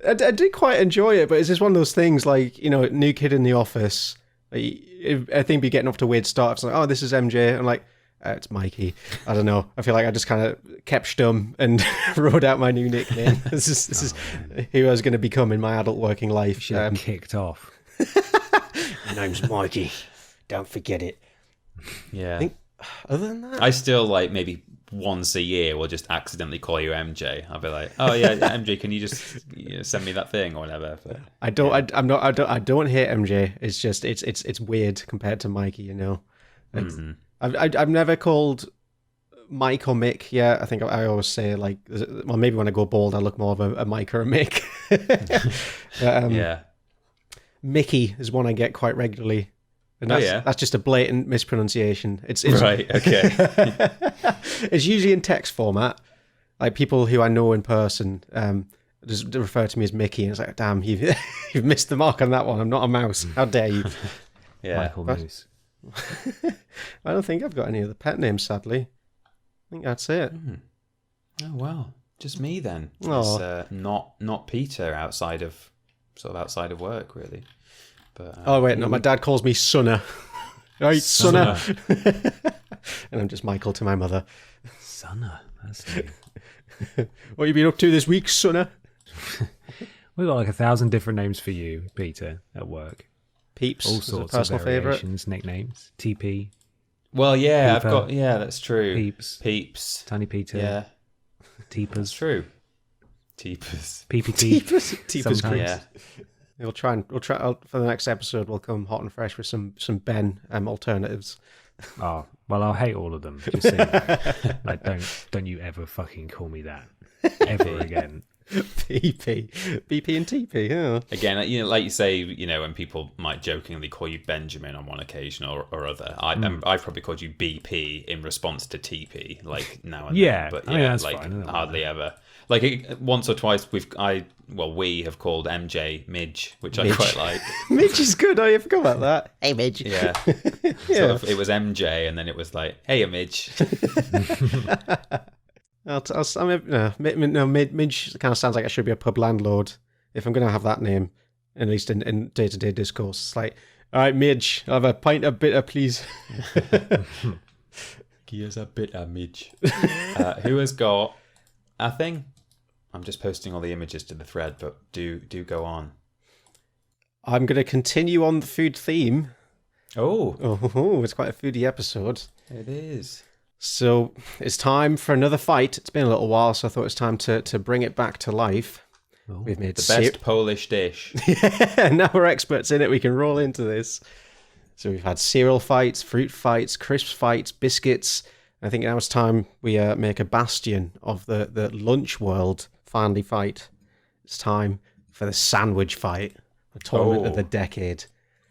S1: I did quite enjoy it, but it's just one of those things like, you know, new kid in the office. I think be getting off to a weird start. It's like, oh, this is MJ. I'm like, it's Mikey. I don't know. I feel like I just kind of kept stum and wrote out my new nickname. This is who I was going to become in my adult working life.
S2: Should have kicked off.
S1: My name's Mikey. Don't forget it.
S3: Yeah.
S1: Other than that,
S3: I still like maybe once a year will just accidentally call you MJ. I'll be like, oh yeah, MJ, can you just send me that thing or whatever? But,
S1: I don't hate MJ. It's just it's weird compared to Mikey. You know. I've never called Mike or Mick. Yeah, I think I always say like, well, maybe when I go bald, I look more of a Mike or a Mick.
S3: Yeah.
S1: Mickey is one I get quite regularly. And that's just a blatant mispronunciation. It's
S3: right, okay.
S1: It's usually in text format. Like people who I know in person just refer to me as Mickey, and it's like, damn, you've missed the mark on that one. I'm not a mouse. How dare you?
S3: Yeah.
S2: Michael Moose.
S1: I don't think I've got any other pet names, sadly. I think that's it.
S3: Oh well, just me then.
S1: Oh.
S3: It's not Peter outside of work, really. But
S1: oh wait, no, my dad calls me Sonner. Right, Sonner. And I'm just Michael to my mother.
S2: Sonner, that's new.
S1: What you been up to this week, Sonner?
S2: We've got like 1,000 different names for you, Peter, at work.
S1: Peeps,
S2: all sorts of variations, nicknames. TP.
S3: Well, yeah,
S2: Peeper.
S3: I've got that's true.
S2: Peeps. Tiny Peter.
S3: Yeah,
S2: Teepers.
S3: That's true. Teepers.
S2: PPT.
S1: Teepers. Yeah. We'll try for the next episode. We'll come hot and fresh with some Ben alternatives.
S2: Oh well, I'll hate all of them. Just saying that. Like, don't you ever fucking call me that ever again.
S1: BP. BP and TP, yeah.
S3: Again, you know, like you say, you know, when people might jokingly call you Benjamin on one occasion or other, I've probably called you BP in response to TP, like now and then. But
S2: I mean, that's
S3: like
S2: fine.
S3: hardly ever. Like once or twice, we have called MJ Midge, which I quite like.
S1: Midge is good. I forgot about that. Hey, Midge.
S3: Yeah. Sort of, it was MJ, and then it was like, hey, Midge.
S1: Midge kind of sounds like I should be a pub landlord if I'm going to have that name, at least in day-to-day discourse. It's like, all right, Midge, I'll have a pint of bitter, please.
S3: Here's a bitter, Midge. Who has got a thing? I'm just posting all the images to the thread, but do go on.
S1: I'm going to continue on the food theme.
S3: Oh,
S1: it's quite a foodie episode.
S3: It is.
S1: So it's time for another fight. It's been a little while, so I thought it's time to bring it back to life. We've made
S3: the best Polish dish.
S1: Yeah, now we're experts in it. We can roll into this. So we've had cereal fights, fruit fights, crisps fights, biscuits. I think now it's time we make a bastion of the lunch world finally fight. It's time for the sandwich fight, the tournament of the decade.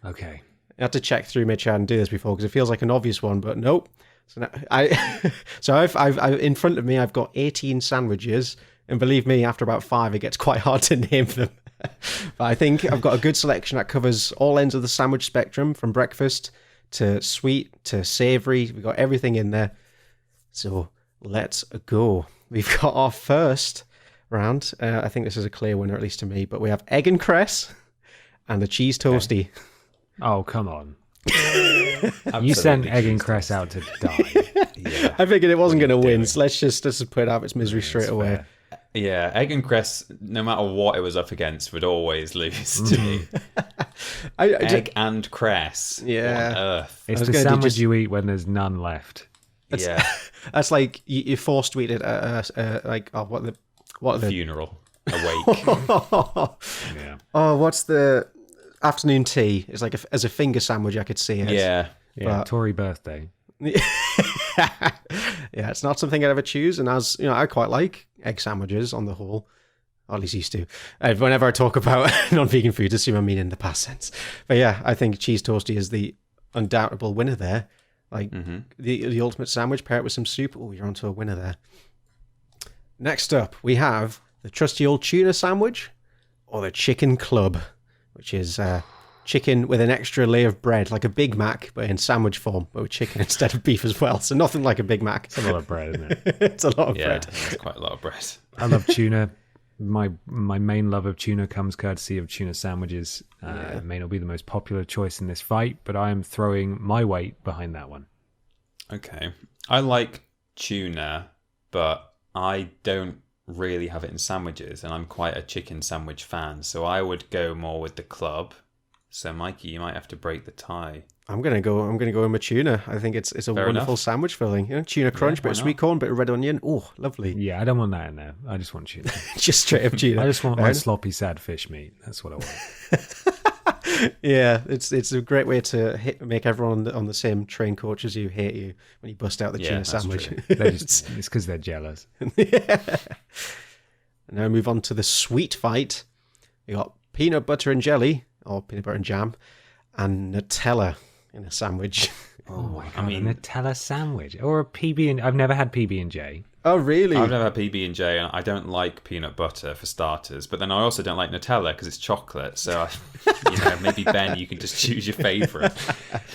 S2: Okay.
S1: I had to check through, make sure I hadn't do this before because it feels like an obvious one, but nope. So now I've in front of me, I've got 18 sandwiches, and believe me, after about 5, it gets quite hard to name them. But I think I've got a good selection that covers all ends of the sandwich spectrum, from breakfast to sweet to savoury. We've got everything in there. So let's go. We've got our first round. I think this is a clear winner, at least to me. But we have egg and cress and the cheese toasty.
S2: Oh, come on. You sent egg and cress out to die.
S3: Yeah.
S1: I figured it wasn't going to win, so let's just put it out of its misery straight away.
S2: Fair.
S3: Yeah, egg and cress, no matter what it was up against, would always lose to me. Egg and cress.
S1: Yeah.
S3: What on earth?
S2: It's the sandwich you eat when there's none left.
S3: Yeah.
S1: That's like you're forced to eat it at what the
S3: Funeral. Awake.
S2: Yeah.
S1: Oh, what's the afternoon tea? It's like as a finger sandwich, I could see it.
S3: Yeah.
S2: Yeah, Tory birthday.
S1: Yeah, it's not something I'd ever choose, and as you know, I quite like egg sandwiches on the whole. Or at least used to. Whenever I talk about non-vegan food, assume I mean in the past sense. But yeah, I think cheese toasty is the undoubtable winner there. Like the ultimate sandwich, pair it with some soup. Oh, you're onto a winner there. Next up, we have the trusty old tuna sandwich, or the chicken club, which is chicken with an extra layer of bread, like a Big Mac, but in sandwich form, but with chicken instead of beef as well. So nothing like a Big Mac.
S2: It's a lot of bread, isn't it?
S1: It's a lot of bread.
S3: It's quite a lot of bread.
S2: I love tuna. My main love of tuna comes courtesy of tuna sandwiches. It may not be the most popular choice in this fight, but I am throwing my weight behind that one.
S3: Okay. I like tuna, but I don't really have it in sandwiches, and I'm quite a chicken sandwich fan, so I would go more with the club. So, Mikey, you might have to break the tie.
S1: I'm gonna go in with tuna. I think it's a
S3: Fair
S1: wonderful
S3: enough.
S1: sandwich filling. You know, tuna crunch, bit of sweet corn, bit of red onion. Oh, lovely.
S2: Yeah, I don't want that in there. I just want tuna.
S1: Just straight up tuna.
S2: I just want my sloppy, sad fish meat. That's what I want.
S1: Yeah, it's a great way to make everyone on the same train coach as you hate you when you bust out the tuna
S3: that's
S1: sandwich.
S3: true.
S2: It's because they're jealous.
S1: Yeah. And now we move on to the sweet fight. We got peanut butter and jelly, or peanut butter and jam, and Nutella in a sandwich.
S2: Oh my god! A Nutella sandwich or a PB and I've never had PB and J.
S1: Oh really?
S3: I've never had PB&J, and I don't like peanut butter for starters, but then I also don't like Nutella because it's chocolate, so maybe Ben, you can just choose your favourite.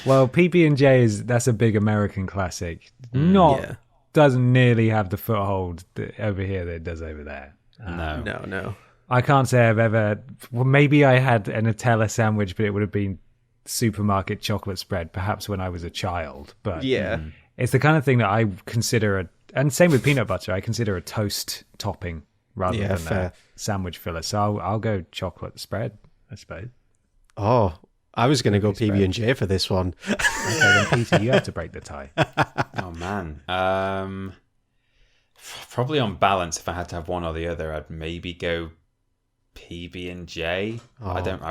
S2: Well, PB and J that's a big American classic. Doesn't nearly have the foothold over here that it does over there.
S1: No.
S2: I can't say I've ever. Well, maybe I had a Nutella sandwich, but it would have been supermarket chocolate spread, perhaps when I was a child. But it's the kind of thing that I consider and same with peanut butter. I consider a toast topping rather than a sandwich filler. So I'll go chocolate spread, I suppose.
S1: Oh, I was going to go PB&J for this one.
S2: Okay, then Peter, you have to break the tie.
S3: Oh man. Probably on balance, if I had to have one or the other, I'd maybe go PB&J. I don't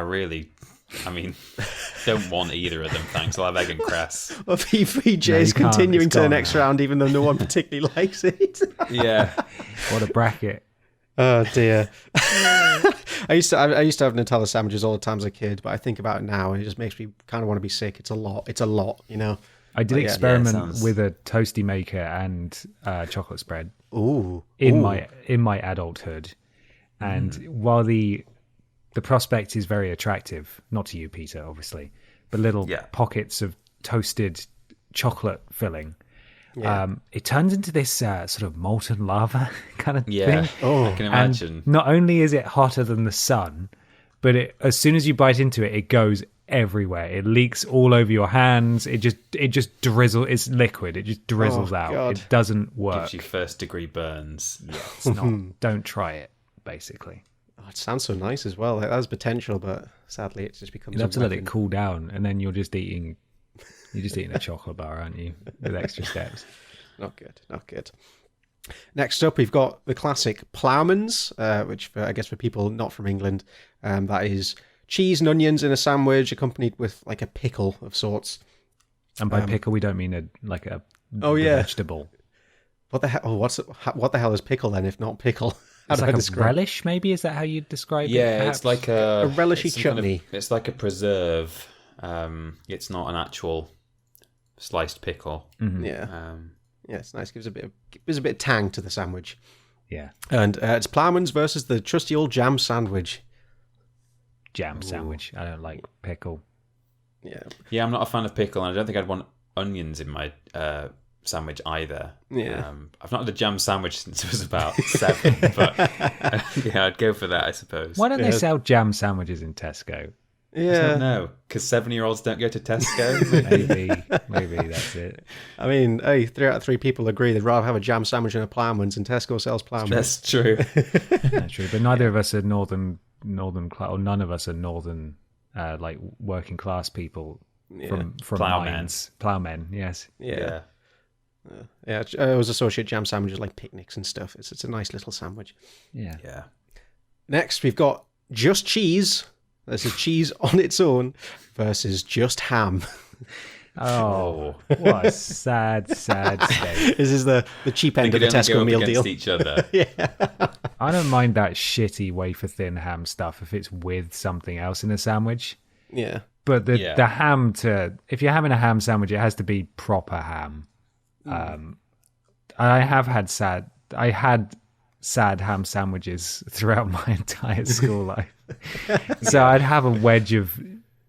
S3: want either of them, thanks. I'll have egg and cress.
S1: Well, PB&J is continuing to the next round, even though no one particularly likes it.
S3: Yeah.
S2: What a bracket.
S1: Oh dear. I used to have Nutella sandwiches all the time as a kid, but I think about it now and it just makes me kind of want to be sick. It's a lot, you know.
S2: I did
S1: But
S2: experiment with a toasty maker and chocolate spread
S1: Ooh.
S2: in my adulthood, and while the prospect is very attractive, not to you, Peter, obviously, but little pockets of toasted chocolate filling. It turns into this sort of molten lava kind of thing.
S3: I can imagine.
S2: And not only is it hotter than the sun, but as soon as you bite into it, it goes everywhere. It leaks all over your hands. It just drizzles. It's liquid. It just drizzles out.
S1: God.
S2: It doesn't work.
S3: Gives you first degree burns.
S2: Yeah, it's not. Don't try it. Basically,
S1: It sounds so nice as well. It has potential, but sadly, it just becomes.
S2: you have to let it
S1: weapon.
S2: cool down, and then you're just eating a chocolate bar, aren't you? With extra steps.
S1: Not good. Next up, we've got the classic ploughman's, which I guess for people not from England, that is cheese and onions in a sandwich, accompanied with like a pickle of sorts.
S2: And by pickle, we don't mean a
S1: yeah.
S2: vegetable.
S1: What the hell? Oh, what the hell is pickle then, if not pickle?
S2: It's like a relish, maybe. Is that how you describe it?
S3: Yeah,
S2: perhaps?
S3: it's like a
S1: relishy
S3: it's some kind of-
S1: chutney.
S3: it's like a preserve. It's not an actual sliced pickle.
S1: Yeah, it's nice. Gives a bit of tang to the sandwich.
S2: Yeah,
S1: And it's ploughman's versus the trusty old jam sandwich.
S2: jam sandwich. I don't like pickle.
S3: Yeah, I'm not a fan of pickle, and I don't think I'd want onions in my sandwich either.
S1: Yeah.
S3: I've not had a jam sandwich since I was about 7, but I'd go for that, I suppose.
S2: Why don't they sell jam sandwiches in Tesco?
S1: Yeah.
S3: No, because 7-year-olds don't go to Tesco.
S2: Maybe that's it.
S1: I mean, hey, 3 out of 3 people agree they'd rather have a jam sandwich than a ploughman's, and Tesco sells ploughman's.
S3: That's true.
S2: That's true, but neither of us are northern or none of us are northern, like working class people from mines. Ploughmen, yes.
S1: Yeah. Yeah, I always associate jam sandwiches like picnics and stuff. It's a nice little sandwich.
S2: Yeah.
S1: Next, we've got just cheese. There's a cheese on its own versus just ham.
S2: Oh, what a sad state.
S1: This is the cheap end of the Tesco meal deal.
S3: Each other.
S2: I don't mind that shitty wafer thin ham stuff if it's with something else in a sandwich.
S1: Yeah.
S2: But the ham if you're having a ham sandwich, it has to be proper ham. I had sad ham sandwiches throughout my entire school life. So I'd have a wedge of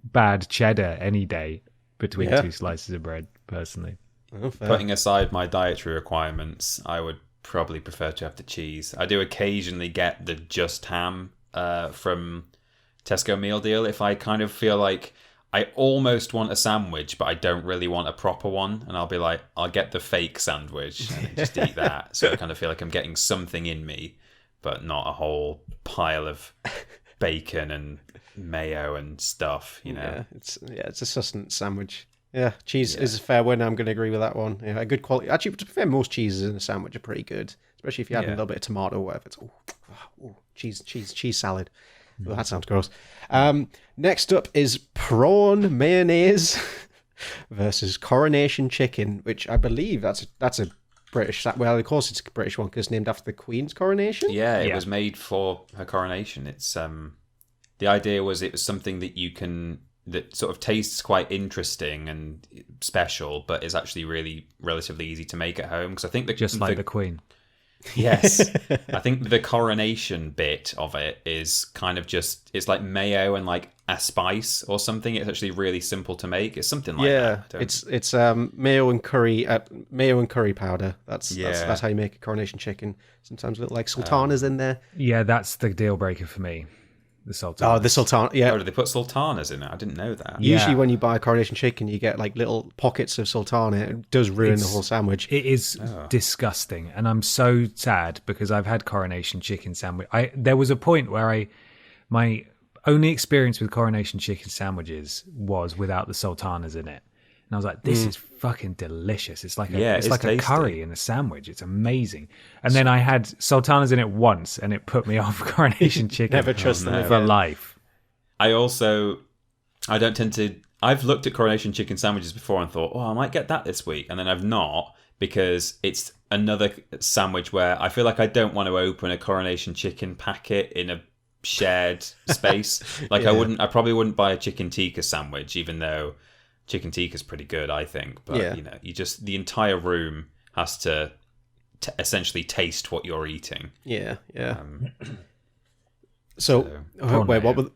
S2: bad cheddar any day between 2 slices of bread, personally.
S1: Oh, fair.
S3: Putting aside my dietary requirements, I would probably prefer to have the cheese. I do occasionally get the just ham from Tesco meal deal if I kind of feel like I almost want a sandwich, but I don't really want a proper one. And I'll be like, I'll get the fake sandwich and just eat that. So I kind of feel like I'm getting something in me, but not a whole pile of bacon and mayo and stuff, you know?
S1: Yeah, it's a sustenance sandwich. Yeah, cheese is a fair win. I'm going to agree with that one. Yeah, a good quality. Actually, to be fair, most cheeses in a sandwich are pretty good, especially if you add a little bit of tomato or whatever. It's cheese salad. Well, that sounds gross. Next up is prawn mayonnaise versus Coronation chicken, which I believe that's a British. Well, of course it's a British one because it's named after the Queen's coronation.
S3: Yeah, it was made for her coronation. It's the idea was it was something that sort of tastes quite interesting and special, but is actually relatively easy to make at home. Because I think the
S2: Queen.
S3: Yes. I think the coronation bit of it is kind of it's like mayo and like a spice or something. It's actually really simple to make. It's something like that.
S1: It's mayo and curry powder. That's how you make a coronation chicken. Sometimes a little like sultanas in there.
S2: Yeah, that's the deal breaker for me. The sultana.
S1: Oh, the sultana. Yeah.
S3: Oh, do they put sultanas in it? I didn't know that.
S1: Usually when you buy coronation chicken, you get like little pockets of sultana. It does ruin the whole sandwich.
S2: It is disgusting. And I'm so sad because I've had coronation chicken sandwich. There was a point where my only experience with coronation chicken sandwiches was without the sultanas in it. And I was like, this is fucking delicious. It's like a curry in a sandwich. It's amazing. And then I had sultanas in it once and it put me off coronation chicken.
S1: Never trust them
S2: for life.
S3: I don't tend to... I've looked at coronation chicken sandwiches before and thought, I might get that this week. And then I've not, because it's another sandwich where I feel like I don't want to open a Coronation chicken packet in a shared space. Like I probably wouldn't buy a chicken tikka sandwich, even though chicken tikka is pretty good, I think. But the entire room has to essentially taste what you're eating.
S1: Yeah.
S2: Prawn
S1: wait,
S2: mayo.
S1: what were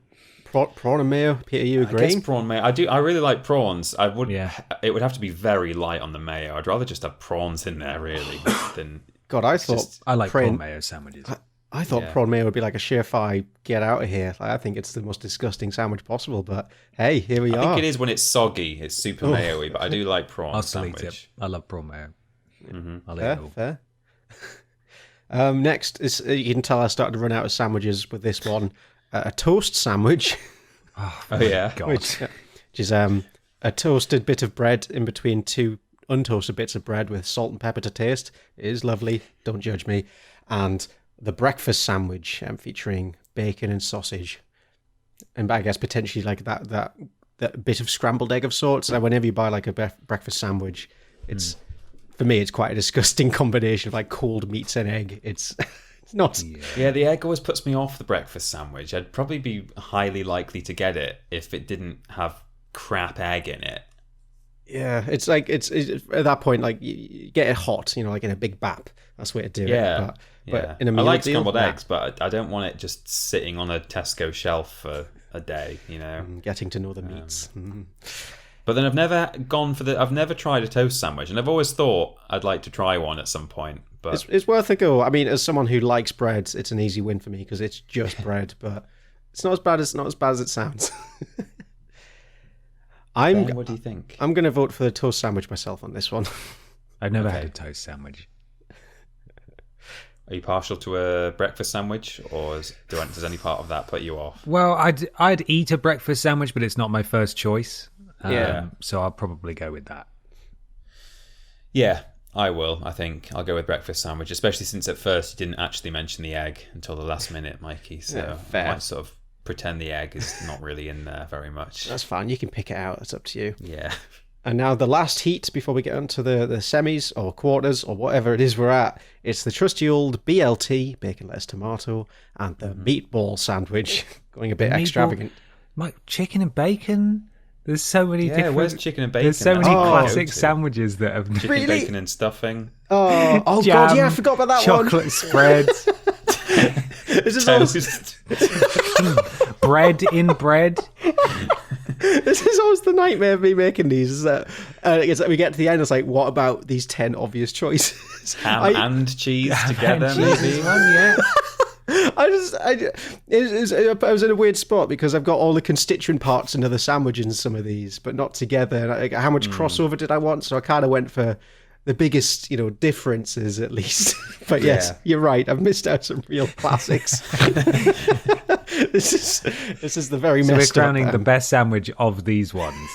S1: prawn and mayo? Peter, you
S3: I
S1: agree?
S3: guess prawn mayo. I really like prawns. I would. Yeah. It would have to be very light on the mayo. I'd rather just have prawns in there, really, than.
S1: God, I thought
S2: I like prawn mayo sandwiches.
S1: I thought prawn mayo would be like a surefire get out of here. Like, I think it's the most disgusting sandwich possible. But hey, here we are.
S3: I think it is when it's soggy. It's super mayo-y, but I do like prawn
S2: I'll
S3: sandwich.
S2: eat it. I love prawn mayo. I'll eat
S1: Fair,
S2: it all.
S1: fair. Next is you can tell I started to run out of sandwiches with this one. A toast sandwich.
S3: Oh yeah,
S2: God.
S1: which is a toasted bit of bread in between two untoasted bits of bread with salt and pepper to taste. It is lovely. Don't judge me. And the breakfast sandwich featuring bacon and sausage, and I guess potentially like that bit of scrambled egg of sorts. And whenever you buy like a breakfast sandwich, it's for me it's quite a disgusting combination of like cold meats and egg. It's not.
S3: Yeah, the egg always puts me off the breakfast sandwich. I'd probably be highly likely to get it if it didn't have crap egg in it.
S1: Yeah, it's like it's at that point like you get it hot, like in a big bap. That's the way to do it. But in a meal
S3: I like
S1: deal,
S3: scrambled eggs, but I don't want it just sitting on a Tesco shelf for a day.
S1: Getting to know the meats.
S3: But then I've never tried a toast sandwich, and I've always thought I'd like to try one at some point. But
S1: It's worth a go. I mean, as someone who likes bread, it's an easy win for me because it's just bread, but it's not as bad as it sounds.
S3: Ben, what do you think?
S1: I'm going to vote for the toast sandwich myself on this one.
S2: I've never had a toast sandwich.
S3: Are you partial to a breakfast sandwich, or does any part of that put you off?
S2: Well, I'd eat a breakfast sandwich, but it's not my first choice. So I'll probably go with that.
S3: Yeah, I will. I think I'll go with breakfast sandwich, especially since at first you didn't actually mention the egg until the last minute, Mikey. So I might sort of pretend the egg is not really in there very much.
S1: That's fine. You can pick it out. It's up to you.
S3: Yeah.
S1: And now the last heat before we get onto the semis or quarters or whatever it is we're at. It's the trusty old BLT, baconless tomato, and the meatball sandwich, going a bit extravagant.
S2: Like chicken and bacon? There's so many different...
S3: where's chicken and bacon?
S2: There's so many classic sandwiches that have...
S3: Chicken, bacon and stuffing.
S1: Oh
S2: Jam,
S1: God, yeah, I forgot about that
S2: chocolate spreads.
S1: This is always,
S2: bread in bread.
S1: this is always the nightmare of me making these. Is that it's like we get to the end, it's like, what about these 10 obvious choices?
S3: Ham and cheese together, maybe.
S1: I was in a weird spot because I've got all the constituent parts into the sandwich in some of these, but not together. Like, how much crossover did I want? So I kind of went for the biggest, differences at least. But yes, you're right. I've missed out some real classics. This is the very
S2: So we're
S1: messed
S2: crowning
S1: up.
S2: the best sandwich of these ones.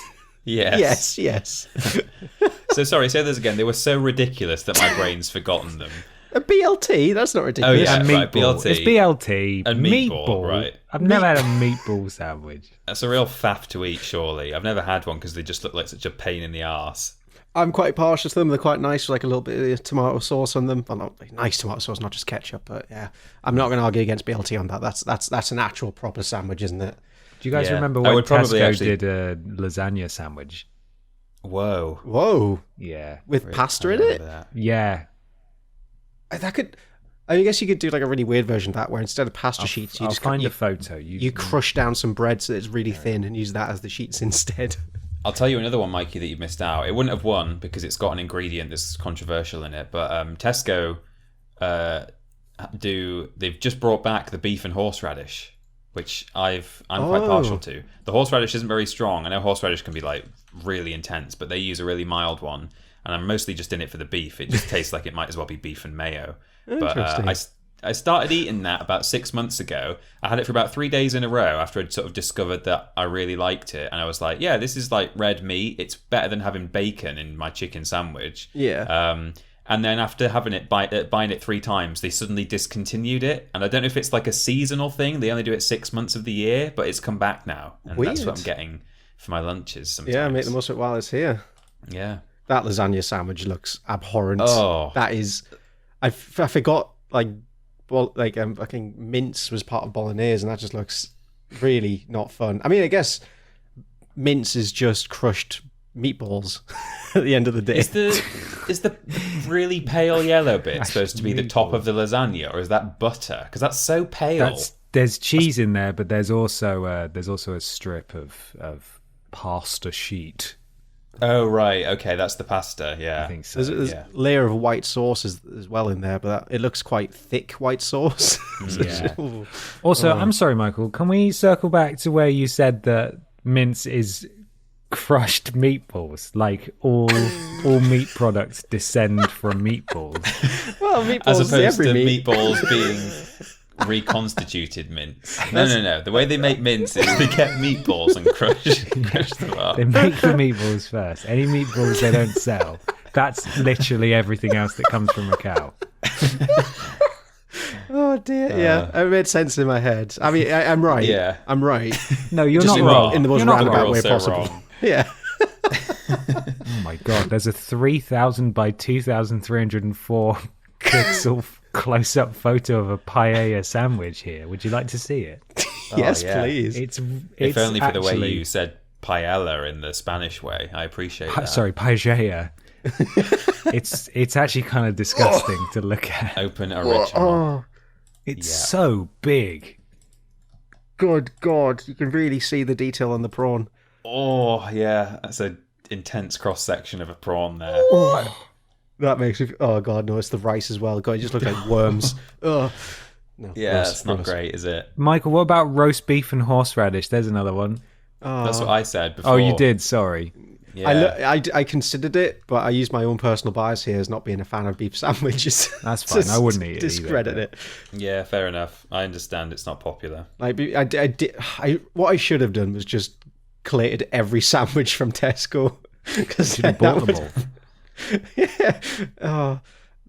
S1: Yes.
S3: So sorry, say those again. They were so ridiculous that my brain's forgotten them.
S1: A BLT? That's not ridiculous.
S3: Oh, yeah.
S2: And
S3: right,
S2: meatball.
S3: BLT.
S2: It's BLT.
S3: And meatball, right.
S2: I've never had a meatball sandwich.
S3: That's a real faff to eat, surely. I've never had one because they just look like such a pain in the arse.
S1: I'm quite partial to them. They're quite nice, with like a little bit of tomato sauce on them. Well, not like nice tomato sauce, not just ketchup. But yeah, I'm not going to argue against BLT on that. That's an actual proper sandwich, isn't it?
S2: Do you guys remember when Tesco did a lasagna sandwich?
S3: Whoa.
S2: Yeah.
S1: With pasta in it?
S3: That.
S2: Yeah.
S1: I guess you could do like a really weird version of that, where instead of pasta sheets, you just
S2: find a photo.
S1: You crush down some bread so it's really thin and use that as the sheets instead.
S3: I'll tell you another one, Mikey, that you've missed out. It wouldn't have won because it's got an ingredient that's controversial in it. But Tesco they've just brought back the beef and horseradish, which I'm quite partial to. The horseradish isn't very strong. I know horseradish can be like really intense, but they use a really mild one. And I'm mostly just in it for the beef. It just tastes like it might as well be beef and mayo. But I started eating that about 6 months ago. I had it for about 3 days in a row after I'd sort of discovered that I really liked it. And I was like, yeah, this is like red meat. It's better than having bacon in my chicken sandwich.
S1: Yeah.
S3: And then after having it, buying it 3 times, they suddenly discontinued it. And I don't know if it's like a seasonal thing. They only do it 6 months of the year, but it's come back now. And
S1: Weird.
S3: that's what I'm getting for my lunches sometimes.
S1: Yeah, make the most of it while it's here.
S3: Yeah.
S1: That lasagna sandwich looks abhorrent.
S3: Oh.
S1: That is... I forgot, fucking mince was part of bolognese, and that just looks really not fun. I mean, I guess mince is just crushed meatballs at the end of the day.
S3: Is the really pale yellow bit supposed to be the top of the lasagna, or is that butter? Because that's so pale.
S2: There's cheese in there, but there's also a strip of pasta sheet.
S3: Oh, right. Okay, that's the pasta. Yeah.
S2: I think so.
S1: There's a layer of white sauce as well in there, but it looks quite thick white sauce.
S2: Yeah. Also, I'm sorry, Michael. Can we circle back to where you said that mince is crushed meatballs? Like all meat products descend from meatballs.
S1: Well, meatballs,
S3: as opposed to
S1: meat.
S3: meatballs being reconstituted mince. No. The way they make mince is they get meatballs and crush them up.
S2: They make the meatballs first. Any meatballs they don't sell. That's literally everything else that comes from a cow.
S1: Oh dear, yeah, it made sense in my head. I mean, I'm right.
S3: Yeah,
S1: I'm right.
S2: No, you're
S1: Just
S2: not wrong.
S1: in the most roundabout way possible.
S3: Wrong.
S1: Yeah.
S2: Oh my god, there's a 3,000 by 2,304 pixel close-up photo of a paella sandwich here. Would you like to see it?
S1: Yes,
S3: yeah.
S1: please.
S2: It's
S3: if only for the way
S2: actually-
S3: you said paella in the Spanish way. I appreciate that.
S2: Sorry, paella. It's actually kind of disgusting to look at.
S3: Open original.
S1: Oh,
S2: It's so big.
S1: good God. You can really see the detail on the prawn.
S3: Oh, yeah. That's an intense cross-section of a prawn there.
S1: That makes me... Oh, God, no, it's the rice as well. God, it just looks like worms. Oh. No,
S3: Yeah,
S1: gross,
S3: it's not
S1: gross.
S3: great, is it?
S2: Michael, what about roast beef and horseradish? There's another one.
S3: That's what I said before.
S2: Oh, you did? Sorry.
S3: Yeah.
S1: I considered it, but I used my own personal bias here as not being a fan of beef sandwiches.
S2: That's fine. I wouldn't eat it
S1: discredit
S2: either.
S1: it.
S3: Yeah, fair enough. I understand it's not popular.
S1: Like what I should have done was just collated every sandwich from Tesco because
S2: You bought them all.
S1: Yeah. Oh,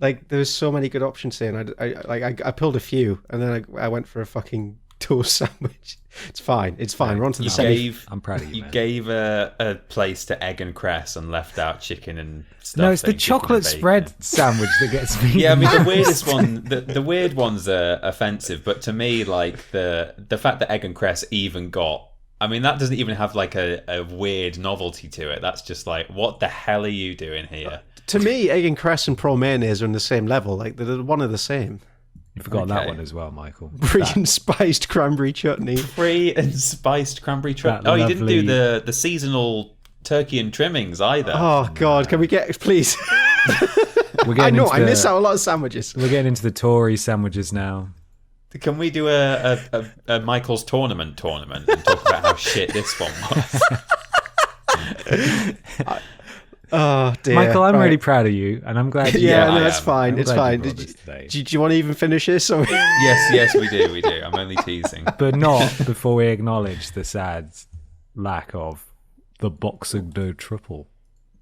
S1: like there's so many good options here, and I pulled a few, and then I went for a fucking toast sandwich. It's fine. We're on to the semi.
S2: I'm proud of you,
S3: You
S2: man.
S3: gave a place to egg and cress and left out chicken and stuff.
S2: No, it's the chocolate spread sandwich that gets me.
S3: Yeah, I mean the
S2: mad.
S3: weirdest one, the weird ones are offensive, but to me, like the fact that egg and cress even got, I mean that doesn't even have like a weird novelty to it. That's just like, what the hell are you doing here?
S1: To me, egg and cress and prawn mayonnaise are on the same level. Like they're one of the same.
S2: You forgot that
S3: Okay.
S2: one as well, Michael.
S1: Free and spiced cranberry chutney.
S3: Free and spiced cranberry
S2: That
S3: chutney. Oh, you didn't do
S2: lovely-
S3: the seasonal turkey and trimmings either.
S1: Oh God, can we get please?
S2: We're
S1: I
S2: getting
S1: know
S2: into
S1: I
S2: the-
S1: miss out a lot of sandwiches.
S2: We're getting into the Tory sandwiches now.
S3: Can we do a Michael's tournament and talk about how shit this one was?
S1: Oh dear,
S2: Michael, I'm
S1: Right.
S2: really proud of you, and I'm glad. You
S1: Yeah, no,
S3: I
S1: that's
S3: am.
S1: fine.
S2: I'm
S1: It's
S2: glad you
S1: fine.
S2: brought
S1: Did
S2: this today.
S1: do you want to even finish this? Or...
S3: Yes, we do. I'm only teasing.
S2: But not before we acknowledge the sad lack of the Boxing Day triple.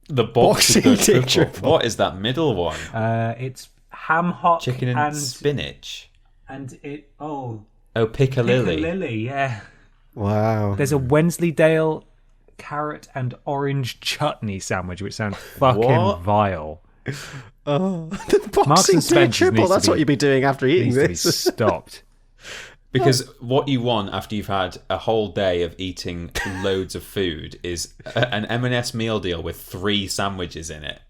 S3: The
S1: Boxing
S3: Boxing
S1: Day
S3: Day
S1: triple.
S3: triple. What is that middle one?
S2: It's ham hock
S3: Chicken and spinach.
S2: and it
S3: Oh, piccalilli.
S2: Lily, yeah.
S1: Wow.
S2: There's a Wensleydale carrot and orange chutney sandwich, which sounds fucking
S3: What?
S2: vile.
S1: Oh, the
S2: Marks
S1: Boxing
S2: and
S1: Day
S2: Spencer's
S1: triple.
S2: needs to
S1: That's
S2: be-
S1: what you'd be doing after eating
S2: Needs to be
S1: this.
S2: stopped.
S3: Because what you want after you've had a whole day of eating loads of food is an M&S meal deal with 3 sandwiches in it,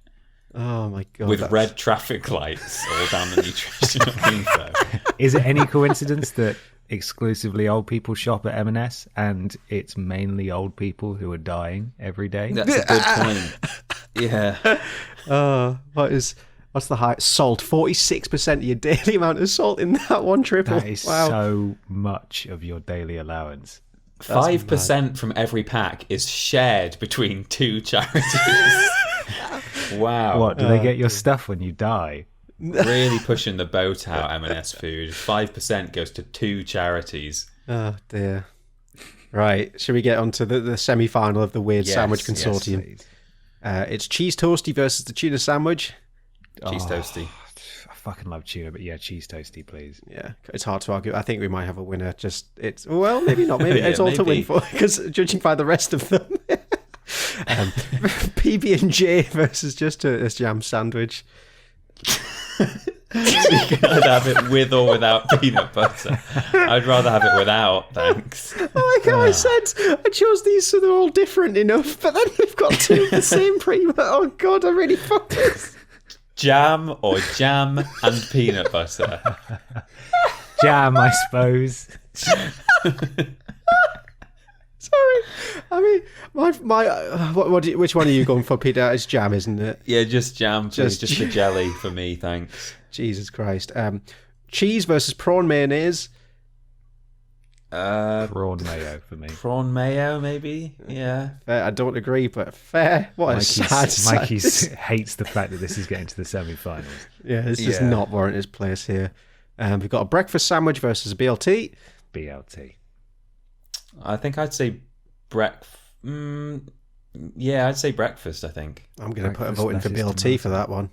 S1: Oh my God.
S3: with
S1: that's-
S3: red traffic lights all down the nutritional info.
S2: Is it any coincidence that exclusively old people shop at M&S and it's mainly old people who are dying every day?
S3: That's a good point. Yeah.
S1: What's the high salt? 46% of your daily amount of salt in that one triple.
S2: That is
S1: Wow.
S2: so much of your daily allowance.
S3: 5% from every pack is shared between 2 charities. Wow.
S2: What, do they get your stuff when you die?
S3: Really pushing the boat out, M&S food. 5% goes to 2 charities.
S1: Oh dear. Right. Should we get on to the semi-final of the Weird
S3: Yes,
S1: Sandwich
S3: yes,
S1: Consortium?
S2: Please.
S1: It's cheese toasty versus the tuna sandwich.
S3: Cheese toasty.
S2: I fucking love tuna, but yeah, cheese toasty, please.
S1: Yeah, it's hard to argue. I think we might have a winner. Maybe not. Maybe
S3: Yeah,
S1: it's all to win
S3: maybe.
S1: for because judging by the rest of them. PB&J versus just a jam sandwich.
S3: I'd have it with or without peanut butter. I'd rather have it without, thanks.
S1: I like how I said I chose these so they're all different enough, but then we've got two of the same pretty much. Oh god, I really fucked this.
S3: Jam or jam and peanut butter?
S2: Jam, I suppose.
S1: Sorry, I mean which one are you going for, Peter? It's jam, isn't it?
S3: Yeah, just jam, please. Just the jelly for me, thanks.
S1: Jesus Christ. Cheese versus prawn mayonnaise.
S2: Prawn mayo for me.
S3: Prawn mayo, maybe? Yeah.
S1: Fair. I don't agree, but fair. What a sad
S2: Mikey hates the fact that this is getting to the semi-finals.
S1: Yeah, this does not warrant his place here. We've got a breakfast sandwich versus a BLT.
S2: BLT.
S3: I think I'd say I'd say breakfast, I think.
S1: I'm going to put a vote in for BLT for that one.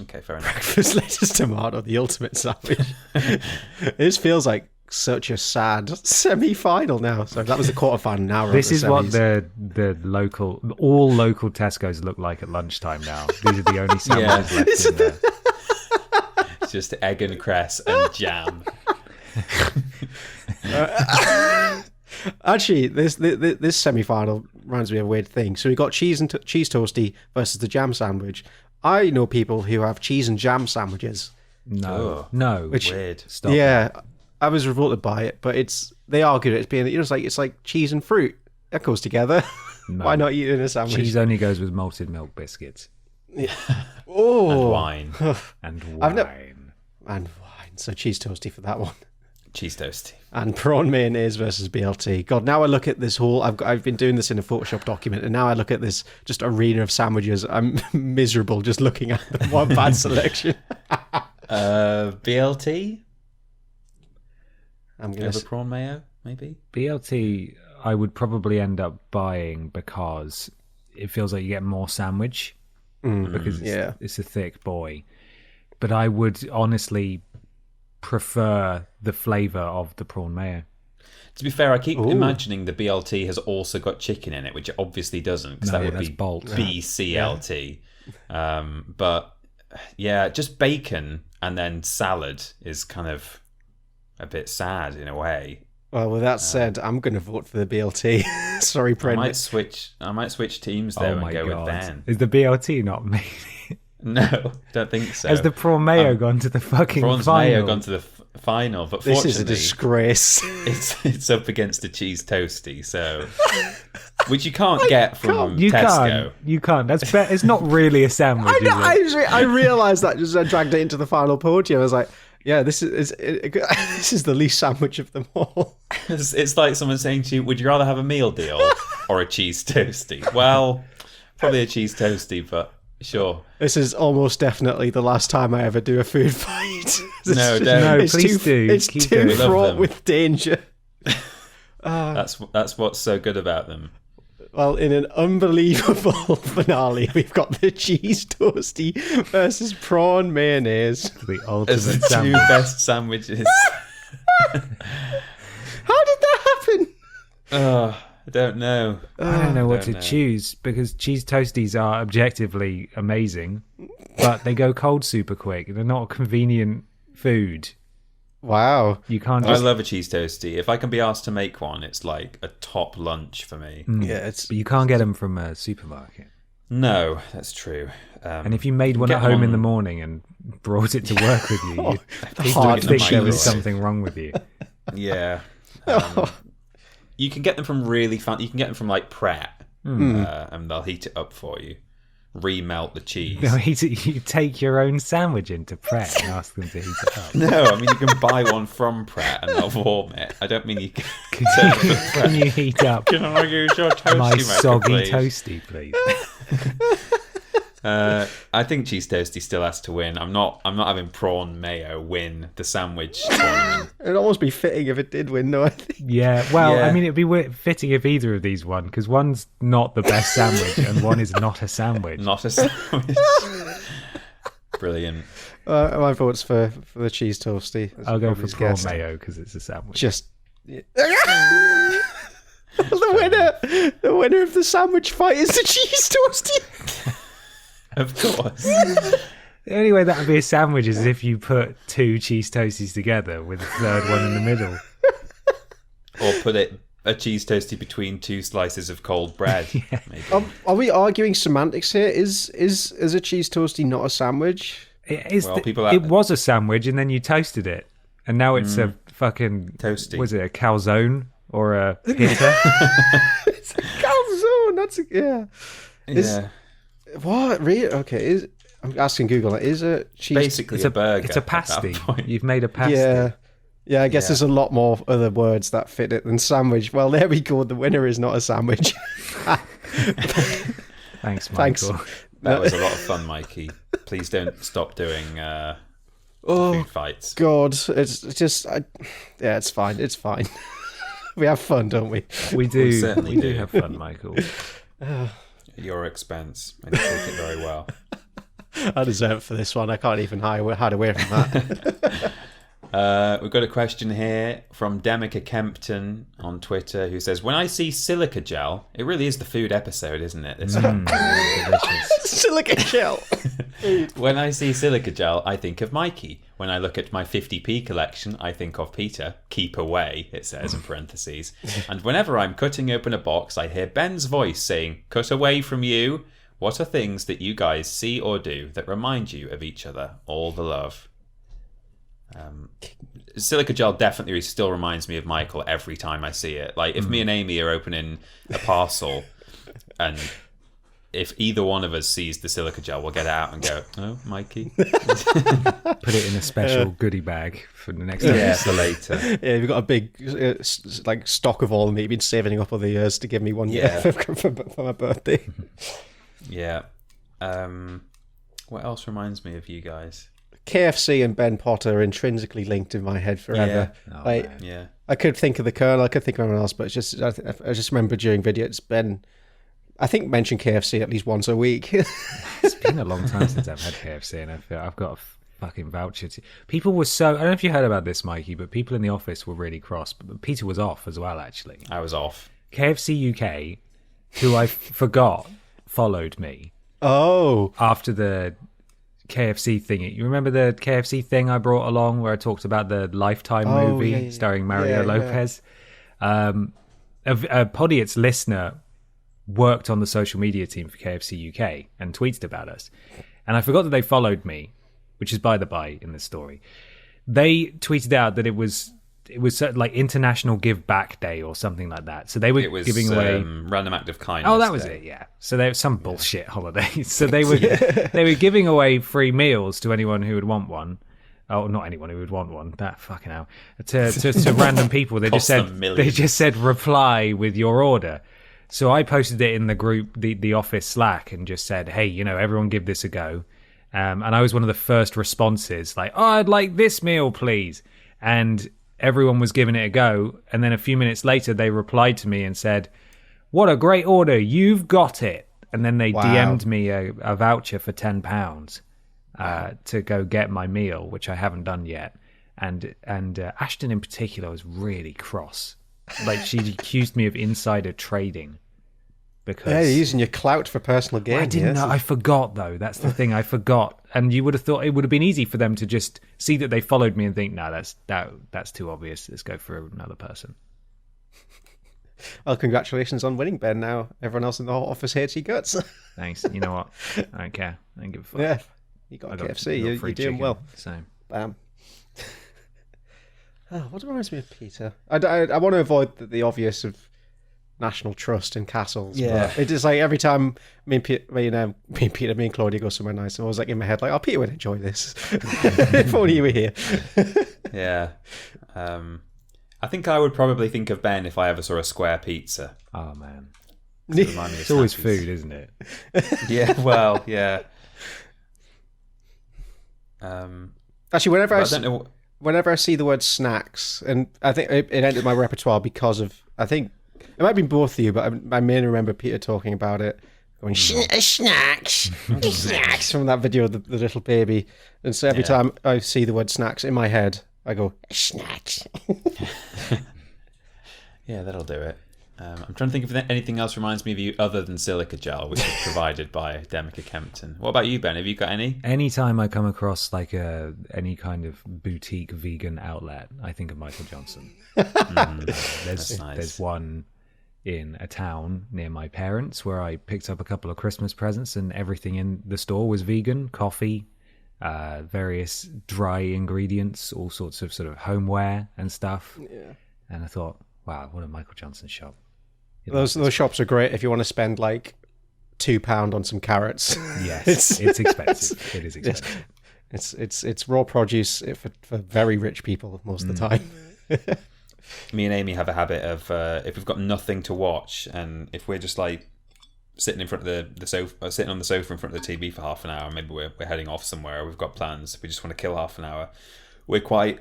S3: Okay, fair enough.
S1: Breakfast lettuce tomato, the ultimate sandwich. This feels like such a sad semi-final now. So that was the quarterfinal. Now
S2: this is what the all local Tesco's look like at lunchtime now. These are the only sandwiches left in there.
S3: It's just egg and cress and jam.
S1: Actually, this semi-final reminds me of a weird thing. So we got cheese toasty versus the jam sandwich. I know people who have cheese and jam sandwiches.
S2: No,
S1: which
S3: weird.
S2: Stop
S1: yeah, I was revolted by it, but they are good at it being, it's like cheese and fruit that goes together.
S2: No.
S1: Why not eat it in a sandwich?
S2: Cheese only goes with malted milk biscuits.
S1: Yeah. Oh,
S3: and wine.
S2: And wine.
S1: And wine. So cheese toasty for that one.
S3: Cheese toasty.
S1: And prawn mayonnaise versus BLT. God, now I look at this whole... I've been doing this in a Photoshop document, and now I look at this just arena of sandwiches. I'm miserable just looking at them. What a bad selection.
S3: BLT?
S1: I'm going to...
S3: prawn mayo, maybe?
S2: BLT, I would probably end up buying because it feels like you get more sandwich because it's a thick boy. But I would honestly prefer the flavour of the prawn mayo.
S3: To be fair, I keep imagining the BLT has also got chicken in it, which it obviously doesn't, because that would be
S2: bolt.
S3: BCLT. Yeah. But yeah, just bacon and then salad is kind of a bit sad in a way.
S1: Well, with that said, I'm going to vote for the BLT. Sorry, Brent.
S3: I might switch teams though and go with Ben.
S2: Is the BLT not me?
S3: No, don't think so.
S2: Has the prawn mayo gone to the fucking
S3: prawn's
S2: final?
S3: mayo gone to the final, but
S1: this
S3: fortunately,
S1: is a disgrace.
S3: It's up against a cheese toasty, so which you can't get from Tesco.
S2: You can't. That's it's not really a sandwich.
S1: I realised that just as I dragged it into the final podium. I was like, yeah, this is the least sandwich of them all.
S3: It's like someone saying to you, "Would you rather have a meal deal or a cheese toasty?" Well, probably a cheese toasty, but. Sure.
S1: This is almost definitely the last time I ever do a food fight.
S2: Please do.
S1: It's too fraught with danger.
S3: That's what's so good about them.
S1: Well, in an unbelievable finale, we've got the cheese toasty versus prawn mayonnaise.
S2: The ultimate
S3: as the
S2: sandwich.
S3: two best sandwiches.
S1: How did that happen?
S3: I don't know.
S2: I don't know what to choose because cheese toasties are objectively amazing, but they go cold super quick. They're not a convenient food.
S1: Wow.
S2: You can't.
S3: I love a cheese toasty. If I can be asked to make one, it's like a top lunch for me.
S1: Yeah,
S2: but you can't get them from a supermarket.
S3: No, that's true.
S2: And if you made one at home in the morning and brought it to work with you, you'd think there was something wrong with you.
S3: Yeah. You can get them from really fun. You can get them from like Pret, and they'll heat it up for you. Remelt the cheese.
S2: No, you take your own sandwich into Pret and ask them to heat it up.
S3: No, I mean you can buy one from Pret and they'll warm it. I don't mean you can.
S2: Can you heat up?
S3: Can I use your toasty
S2: my
S3: maker,
S2: soggy
S3: please?
S2: toasty, please?
S3: I think cheese toasty still has to win. I'm not having prawn mayo win the sandwich tournament.
S1: It'd almost be fitting if it did win, though. I think.
S2: Yeah, well, I mean, it'd be fitting if either of these won, because one's not the best sandwich and one is not a sandwich.
S3: Not a sandwich. Brilliant.
S1: My vote's for the cheese toasty.
S2: I'll go for prawn mayo because it's a sandwich.
S1: Just the winner of the sandwich fight is the cheese toastie.
S3: Of course.
S2: The only way that would be a sandwich is if you put 2 cheese toasties together with a third one in the middle.
S3: Or put a cheese toastie between 2 slices of cold bread.
S2: Yeah.
S3: Maybe.
S1: Are we arguing semantics here? Is a cheese toastie not a sandwich?
S2: It was a sandwich, and then you toasted it, and now it's a fucking
S3: toasty.
S2: Was it a calzone or a pita?
S1: It's a calzone. That's yeah.
S3: Yeah.
S1: What? Really? Okay. I'm asking Google. Is a cheese
S3: Basically a burger.
S2: It's a
S3: at that
S2: pasty.
S3: point.
S2: You've made a pasty.
S1: Yeah, I guess there's a lot more other words that fit it than sandwich. Well, there we go. The winner is not a sandwich.
S2: Thanks, Michael.
S3: That was a lot of fun, Mikey. Please don't stop doing food fights.
S1: God, it's just, it's fine. It's fine. We have fun, don't we?
S2: We do.
S3: We certainly do.
S2: Have fun, Michael.
S3: At your expense, and you take it very well.
S1: I deserve it for this one. I can't even hide away from that.
S3: We've got a question here from Demica Kempton on Twitter who says, when I see silica gel, it really is the food episode, isn't it? This
S2: Delicious.
S1: Silica gel.
S3: When I see silica gel, I think of Mikey. When I look at my 50p collection, I think of Peter. Keep away, it says in parentheses. And whenever I'm cutting open a box, I hear Ben's voice saying, cut away from you. What are things that you guys see or do that remind you of each other? All the love. Silica gel definitely still reminds me of Michael every time I see it. Like, if me and Amy are opening a parcel and if either one of us sees the silica gel, we'll get it out and go, oh, Mikey.
S2: Put it in a special goodie bag for the next time.
S3: Yeah, for later.
S1: Yeah, we've got a big stock of all that you've been saving up all the years to give me one year for my birthday.
S3: Yeah. What else reminds me of you guys?
S1: KFC and Ben Potter are intrinsically linked in my head forever.
S3: Yeah.
S1: I could think of the Colonel, I could think of anyone else, but it's just I just remember during Vidiots, Ben, I think, mentioned KFC at least once a week.
S2: It's been a long time since I've had KFC, and I feel I've got a fucking voucher. People were so... I don't know if you heard about this, Mikey, but people in the office were really cross. But Peter was off as well, actually.
S3: I was off.
S2: KFC UK, who I forgot, followed me.
S1: Oh.
S2: After the KFC thing. You remember the KFC thing I brought along where I talked about the Lifetime movie starring Mario Lopez? A Podiots listener worked on the social media team for KFC UK and tweeted about us. And I forgot that they followed me, which is by the by in this story. They tweeted out that it was like International Give Back Day or something like that. So they were giving away
S3: Random Act of Kindness.
S2: Oh, that was it. Yeah. So there was some bullshit holiday. So they were giving away free meals to anyone who would want one. Oh, not anyone who would want one. That fucking hell. To random people. They just said reply with your order. So I posted it in the group, the office Slack, and just said, hey, everyone give this a go. And I was one of the first responses, like, oh, I'd like this meal, please. And everyone was giving it a go. And then a few minutes later, they replied to me and said, what a great order. You've got it. And then they DM'd me a voucher for £10 to go get my meal, which I haven't done yet. And Ashton in particular was really cross. Like, she accused me of insider trading. Because
S1: you're using your clout for personal gain.
S2: I didn't know. I forgot, though. That's the thing. I forgot. And you would have thought it would have been easy for them to just see that they followed me and think, no, that's too obvious. Let's go for another person.
S1: Well, congratulations on winning, Ben. Now everyone else in the whole office hates you guts.
S2: Thanks. You know what? I don't care. I don't give a fuck.
S1: Yeah, you got KFC. You're doing
S2: chicken,
S1: well.
S2: So,
S1: bam. What reminds me of Peter? I want to avoid the obvious of National Trust and castles.
S3: Yeah,
S1: it's just like every time me and Claudia go somewhere nice, I'm always like in my head like, oh, Peter would enjoy this. If only you were here.
S3: Yeah. I think I would probably think of Ben if I ever saw a square pizza.
S2: Oh man,
S3: it's
S2: always food, isn't it?
S3: Yeah. Well, yeah.
S1: Actually, whenever I see the word snacks, and I think it entered my repertoire because of, I think it might be both of you, but I mainly remember Peter talking about it, going snacks, snacks from that video of the little baby. And so every time I see the word snacks in my head, I go snacks.
S3: Yeah, that'll do it. I'm trying to think if anything else reminds me of you other than silica gel, which is provided by Demica Kempton. What about you, Ben? Have you got any?
S2: Anytime I come across like any kind of boutique vegan outlet, I think of Michael Johnson. There's one in a town near my parents where I picked up a couple of Christmas presents, and everything in the store was vegan: coffee, various dry ingredients, all sorts of sort of homeware and stuff. Yeah. And I thought, wow, what a Michael Johnson shop.
S1: Those shops are great if you want to spend like £2 on some carrots.
S2: Yes, it's expensive. It is expensive.
S1: It's raw produce for very rich people most of the time.
S3: Me and Amy have a habit of if we've got nothing to watch, and if we're just like sitting in front of the sofa, sitting on the sofa in front of the TV for half an hour, maybe we're heading off somewhere, or we've got plans, we just want to kill half an hour. We're quite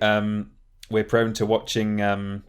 S3: we're prone to watching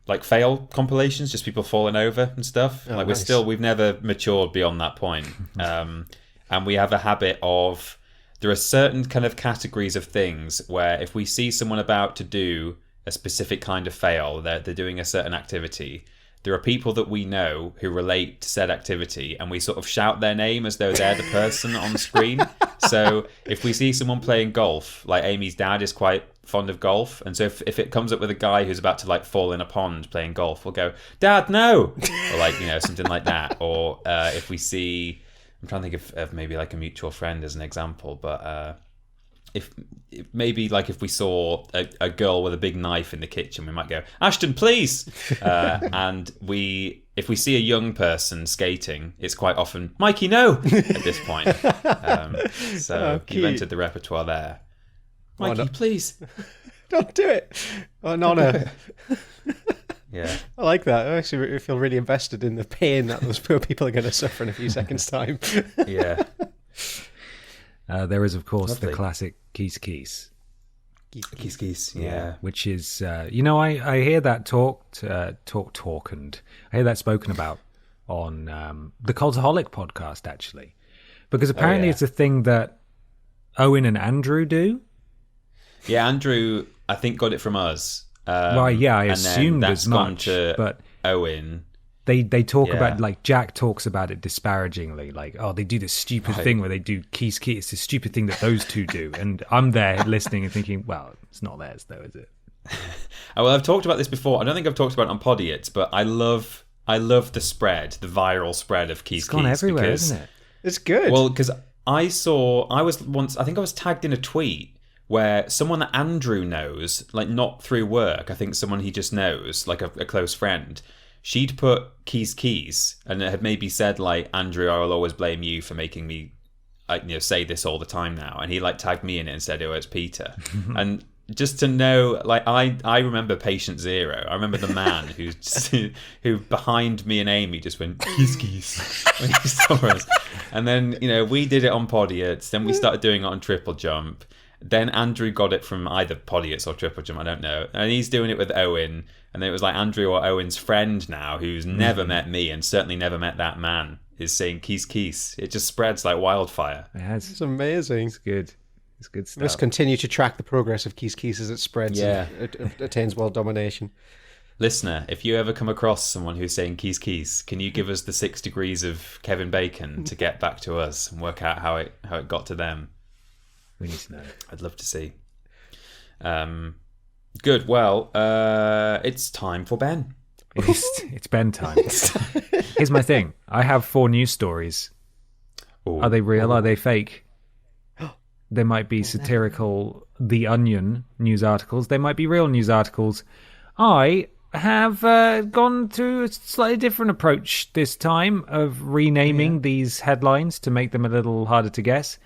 S3: like fail compilations, just people falling over and stuff.
S1: Oh,
S3: like
S1: nice.
S3: we've never matured beyond that point. And we have a habit of, there are certain kind of categories of things where if we see someone about to do a specific kind of fail, they're doing a certain activity, there are people that we know who relate to said activity, and we sort of shout their name as though they're the person on screen. So if we see someone playing golf, like Amy's dad is quite fond of golf, and so if it comes up with a guy who's about to like fall in a pond playing golf, we'll go, "Dad, no!" or like, you know, something like that. Or if we see, I'm trying to think of maybe like a mutual friend as an example, but if maybe like if we saw a girl with a big knife in the kitchen, we might go, "Ashton, please!" And if we see a young person skating, it's quite often, "Mikey, no!" at this point. So you've entered the repertoire there. Mikey, please.
S1: Don't do it. Oh, an honour.
S3: Yeah.
S1: I like that. I actually feel really invested in the pain that those poor people are going to suffer in a few seconds' time.
S3: Yeah.
S2: There is, of course,
S3: Lovely.
S2: the classic Kees Kees.
S3: Kees Kees, yeah.
S2: Which is, I hear that and I hear that spoken about on the Cultaholic podcast, actually. Because apparently it's a thing that Owen and Andrew do.
S3: Yeah, Andrew, I think, got it from us.
S2: I assumed
S3: that's
S2: as much,
S3: to
S2: but
S3: Owen.
S2: They talk about, like, Jack talks about it disparagingly, like, oh, they do this stupid thing where they do Kees Kees. It's a stupid thing that those two do. And I'm there listening and thinking, well, it's not theirs, though, is it?
S3: Well, I've talked about this before. I don't think I've talked about it on Podiots, but I love the spread, the viral spread of Kees Kees.
S2: It's gone everywhere, isn't it?
S1: It's good.
S3: Well, because I was tagged in a tweet where someone that Andrew knows, like not through work, I think someone he just knows, like a close friend, she'd put Kees Kees, and it had maybe said like, "Andrew, I will always blame you for making me, say this all the time now," and he like tagged me in it and said, "Oh, it's Peter." And just to know, like, I remember patient zero. I remember the man who behind me and Amy just went Kees Kees when he saw us, and then we did it on Podiots, then we started doing it on Triple Jump. Then Andrew got it from either Podiots or Triple Jump, I don't know. And he's doing it with Owen. And then it was like Andrew or Owen's friend now, who's never met me and certainly never met that man, is saying Kees Kees. It just spreads like wildfire.
S2: It has.
S1: It's amazing.
S2: It's good. It's good stuff.
S1: Let's continue to track the progress of Kees Kees as it spreads and it attains world domination.
S3: Listener, if you ever come across someone who's saying Kees Kees, can you give us the 6 degrees of Kevin Bacon to get back to us and work out how it got to them?
S2: We need to know.
S3: I'd love to see. Good. Well, it's time for Ben.
S2: It's Ben time. Here's my thing. I have 4 news stories.
S3: Ooh.
S2: Are they real? Are they fake? They might be satirical The Onion news articles. They might be real news articles. I have gone through a slightly different approach this time of renaming these headlines to make them a little harder to guess.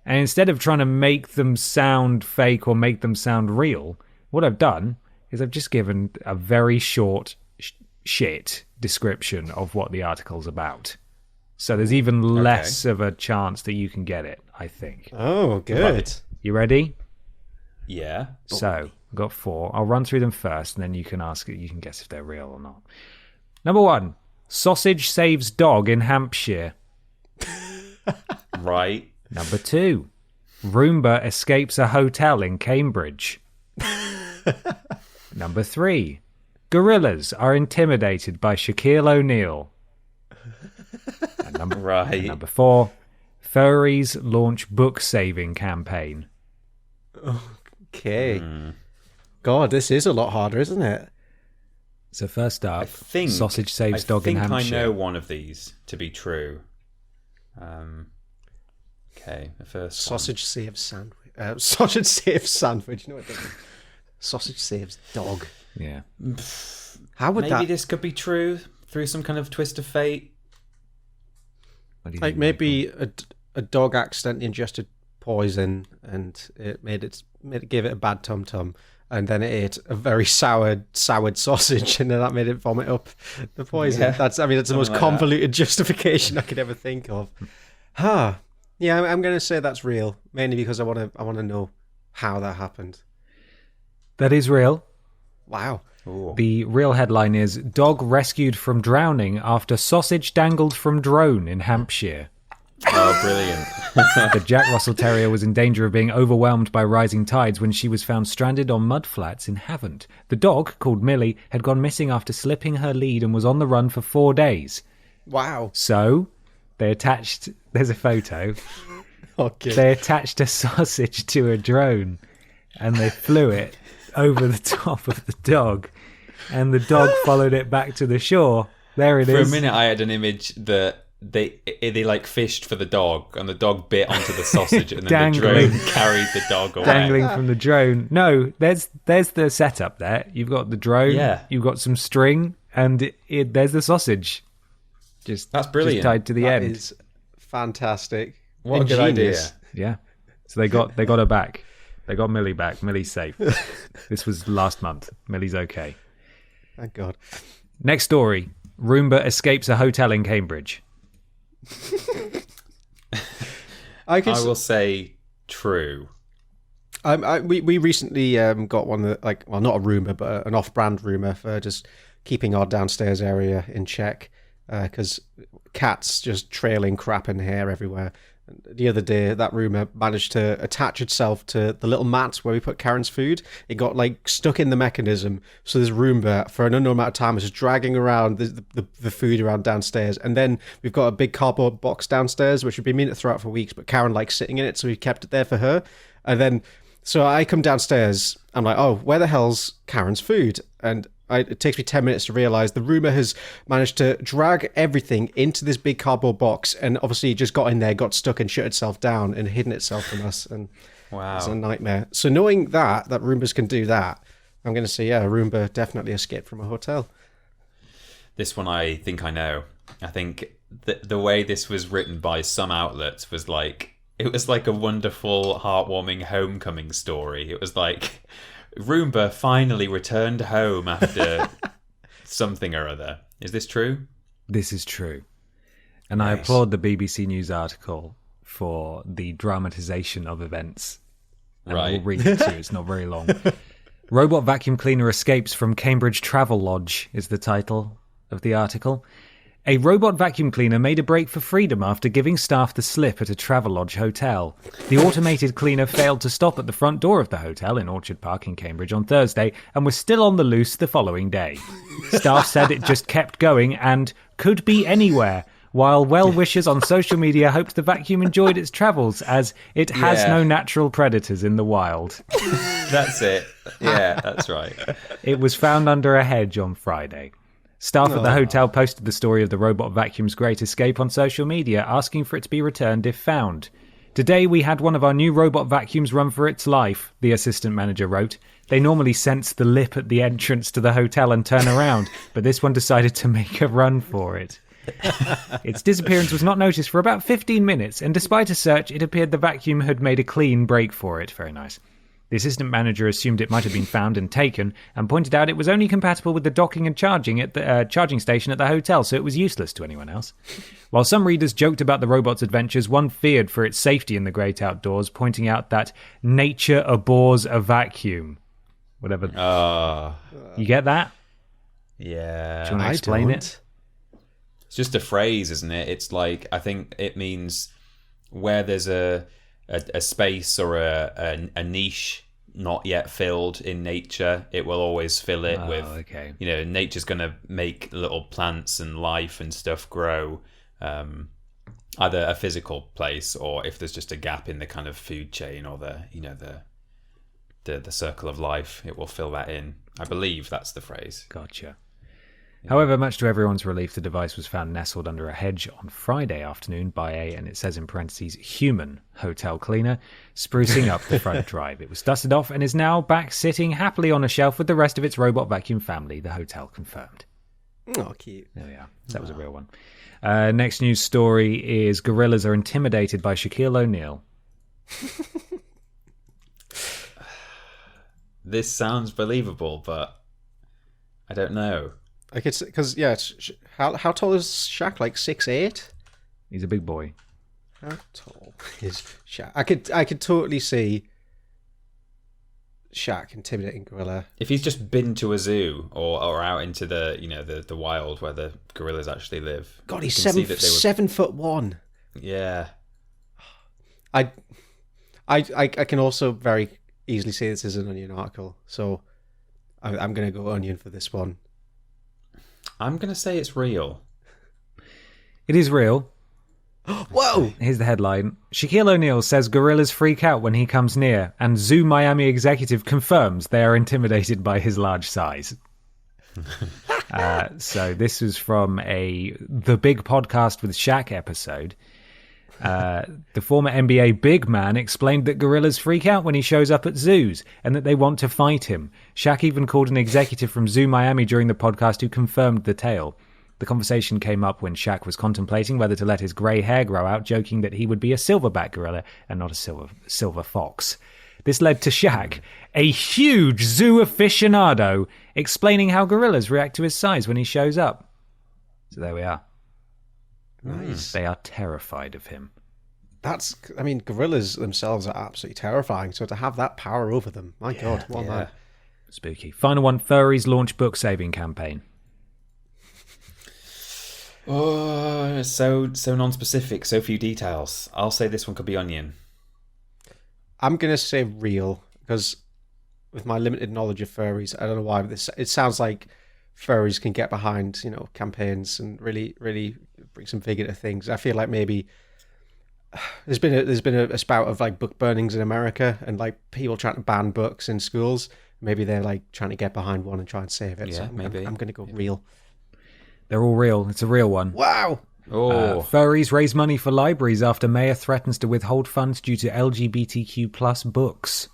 S2: And instead of trying to make them sound fake or make them sound real, what I've done is I've just given a very short shit description of what the article's about. So there's even less of a chance that you can get it, I think.
S1: Oh, good.
S3: Right.
S2: You ready?
S3: Yeah.
S2: So I've got 4. I'll run through them first, and then you can guess if they're real or not. Number 1, sausage saves dog in Hampshire.
S3: Right.
S2: Number 2, Roomba escapes a hotel in Cambridge. Number 3, Gorillas are intimidated by Shaquille O'Neal. And number 4, furries launch book saving campaign.
S1: Okay. God, this is a lot harder, isn't it?
S2: So first up, sausage saves dog in Hampshire.
S3: I think I know one of these to be true. Okay, the first
S1: sausage saves sandwich. Sausage saves sandwich. No, it doesn't. Sausage saves dog.
S2: Yeah.
S1: How would
S3: maybe this could be true through some kind of twist of fate?
S1: Like maybe a dog accidentally ingested poison and it gave it a bad tum tum, and then it ate a very soured sausage, and then that made it vomit up the poison. Yeah. That's the most convoluted justification I could ever think of. Yeah, I'm going to say that's real, mainly because I want to know how that happened.
S2: That is real.
S1: Wow.
S2: Ooh. The real headline is Dog Rescued from Drowning After Sausage Dangled from Drone in Hampshire.
S3: Oh, brilliant.
S2: The Jack Russell Terrier was in danger of being overwhelmed by rising tides when she was found stranded on mudflats in Havant. The dog, called Millie, had gone missing after slipping her lead and was on the run for 4 days.
S1: Wow.
S2: So, they attached... There's a photo.
S1: Okay.
S2: They attached a sausage to a drone and they flew it over the top of the dog, and the dog followed it back to the shore. There it is.
S3: For a minute I had an image that they like fished for the dog, and the dog bit onto the sausage, and then the drone carried the dog away.
S2: Dangling from the drone. No, there's the setup there. You've got the drone, you've got some string, and there's the sausage. That's
S3: brilliant.
S2: Just tied to the end.
S1: That is fantastic.
S3: What a good idea.
S2: Yeah. So they got her back. They got Millie back. Millie's safe. This was last month. Millie's okay.
S1: Thank God.
S2: Next story. Roomba escapes a hotel in Cambridge.
S3: I will say true.
S1: We recently got one that, not a Roomba, but an off-brand Roomba for just keeping our downstairs area in check, because cats just trailing crap and hair everywhere. The other day, that Roomba managed to attach itself to the little mat where we put Karen's food. It got stuck in the mechanism, so this Roomba for an unknown amount of time is just dragging around the food around downstairs. And then we've got a big cardboard box downstairs which we've been meaning to throw out for weeks, but Karen likes sitting in it, so we kept it there for her. And then so I come downstairs, I'm like, oh, where the hell's Karen's food? And it takes me 10 minutes to realise the Roomba has managed to drag everything into this big cardboard box, and obviously just got in there, got stuck and shut itself down and hidden itself from us. And
S3: wow,
S1: it's a nightmare. So knowing that Roombas can do that, I'm going to say, yeah, Roomba definitely escaped from a hotel.
S3: This one I think I know. I think the way this was written by some outlets was it was like a wonderful, heartwarming homecoming story. It was like... Roomba finally returned home after something or other. Is this true?
S2: This is true. And
S3: nice.
S2: I applaud the BBC News article for the dramatisation of events. And I will read it to you. It's not very long. Robot vacuum cleaner escapes from Cambridge Travel Lodge is the title of the article. A robot vacuum cleaner made a break for freedom after giving staff the slip at a Travelodge hotel. The automated cleaner failed to stop at the front door of the hotel in Orchard Park in Cambridge on Thursday and was still on the loose the following day. Staff said it just kept going and could be anywhere, while well-wishers on social media hoped the vacuum enjoyed its travels as it has no natural predators in the wild.
S3: That's it. Yeah, that's right.
S2: It was found under a hedge on Friday. Staff at the hotel posted the story of the robot vacuum's great escape on social media, asking for it to be returned if found. Today we had one of our new robot vacuums run for its life, the assistant manager wrote. They normally sense the lip at the entrance to the hotel and turn around, but this one decided to make a run for it. Its disappearance was not noticed for about 15 minutes, and despite a search, it appeared the vacuum had made a clean break for it. Very nice. The assistant manager assumed it might have been found and taken, and pointed out it was only compatible with the docking and charging at the charging station at the hotel, so it was useless to anyone else. While some readers joked about the robot's adventures, one feared for its safety in the great outdoors, pointing out that nature abhors a vacuum. Whatever. You get that?
S3: Yeah.
S2: Do you want to explain it?
S3: It's just a phrase, isn't it? It's like, I think it means where there's a space or a niche, not yet filled in nature, it will always fill it with.
S2: Okay.
S3: Nature's going to make little plants and life and stuff grow. Either a physical place, or if there's just a gap in the kind of food chain or the circle of life, it will fill that in. I believe that's the phrase.
S2: Gotcha. However, much to everyone's relief, the device was found nestled under a hedge on Friday afternoon by and it says in parentheses, human hotel cleaner, sprucing up the front drive. It was dusted off and is now back sitting happily on a shelf with the rest of its robot vacuum family, the hotel confirmed.
S1: Oh, cute.
S2: There we are. That was a real one. Next news story is gorillas are intimidated by Shaquille O'Neal.
S3: This sounds believable, but I don't know.
S1: Like it's because how tall is Shaq? Like 6'8"?
S2: He's a big boy.
S1: How tall is Shaq? I could totally see Shaq intimidating gorilla.
S3: If he's just been to a zoo or out into the wild where the gorillas actually live.
S1: God, he's 7'1".
S3: Yeah.
S1: I can also very easily say this is an Onion article, so I'm going to go Onion for this one.
S3: I'm going to say it's real.
S2: It is real.
S1: Whoa!
S2: Here's the headline. Shaquille O'Neal says gorillas freak out when he comes near, and Zoo Miami executive confirms they are intimidated by his large size. So this was from The Big Podcast with Shaq episode. The former NBA big man explained that gorillas freak out when he shows up at zoos and that they want to fight him. Shaq even called an executive from Zoo Miami during the podcast who confirmed the tale. The conversation came up when Shaq was contemplating whether to let his grey hair grow out, joking that he would be a silverback gorilla and not a silver fox. This led to Shaq, a huge zoo aficionado, explaining how gorillas react to his size when he shows up. So there we are.
S1: Nice.
S2: They are terrified of him.
S1: Gorillas themselves are absolutely terrifying. So to have that power over them, my God, what a man.
S2: Spooky. Final one, furries launch book saving campaign.
S3: Oh, so non-specific, so few details. I'll say this one could be Onion.
S1: I'm going to say real, because with my limited knowledge of furries, I don't know why, but it sounds like furries can get behind, campaigns and really, really bring some vigor to things. I feel like maybe there's been a spout of like book burnings in America and like people trying to ban books in schools. Maybe they're like trying to get behind one and try and save it.
S3: Yeah,
S1: so
S3: maybe.
S1: I'm going to go real.
S2: They're all real. It's a real one.
S1: Wow.
S2: Furries raise money for libraries after mayor threatens to withhold funds due to LGBTQ plus books.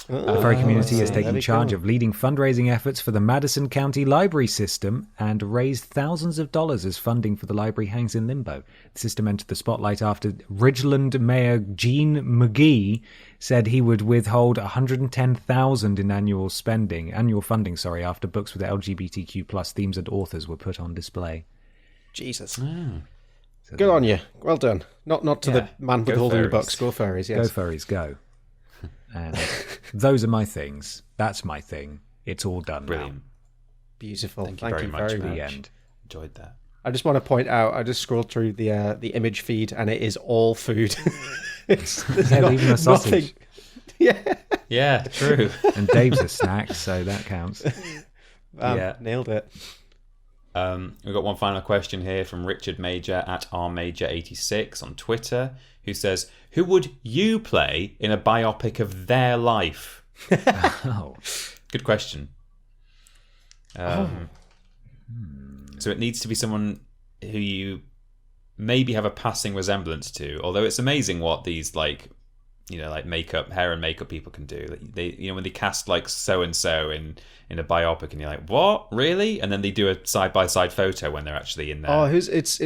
S2: The furry community is taking charge of leading fundraising efforts for the Madison County library system and raised thousands of dollars as funding for the library hangs in limbo. The system entered the spotlight after Ridgeland Mayor Gene McGee said he would withhold $110,000 in annual funding, after books with LGBTQ plus themes and authors were put on display.
S1: Jesus.
S2: So
S1: Good on you. Well done. Not to the man withholding the books. Go furries, yes.
S2: Go furries, go. And those are my things. That's my thing. It's all done.
S3: Brilliant.
S2: Now.
S1: Beautiful.
S3: Thank you very much.
S2: The end.
S3: Enjoyed that.
S1: I just want to point out, I just scrolled through the image feed and it is all food.
S2: Even a sausage.
S3: Yeah, true.
S2: And Dave's a snack, so that counts.
S1: Nailed it.
S3: We've got one final question here from Richard Major at rmajor86 on Twitter, who says, who would you play in a biopic of their life? Good question. So it needs to be someone who you maybe have a passing resemblance to, although it's amazing what these hair and makeup people can do. They when they cast like so and so in a biopic and you're like, what, really? And then they do a side by side photo when they're actually in there.
S1: Oh, it's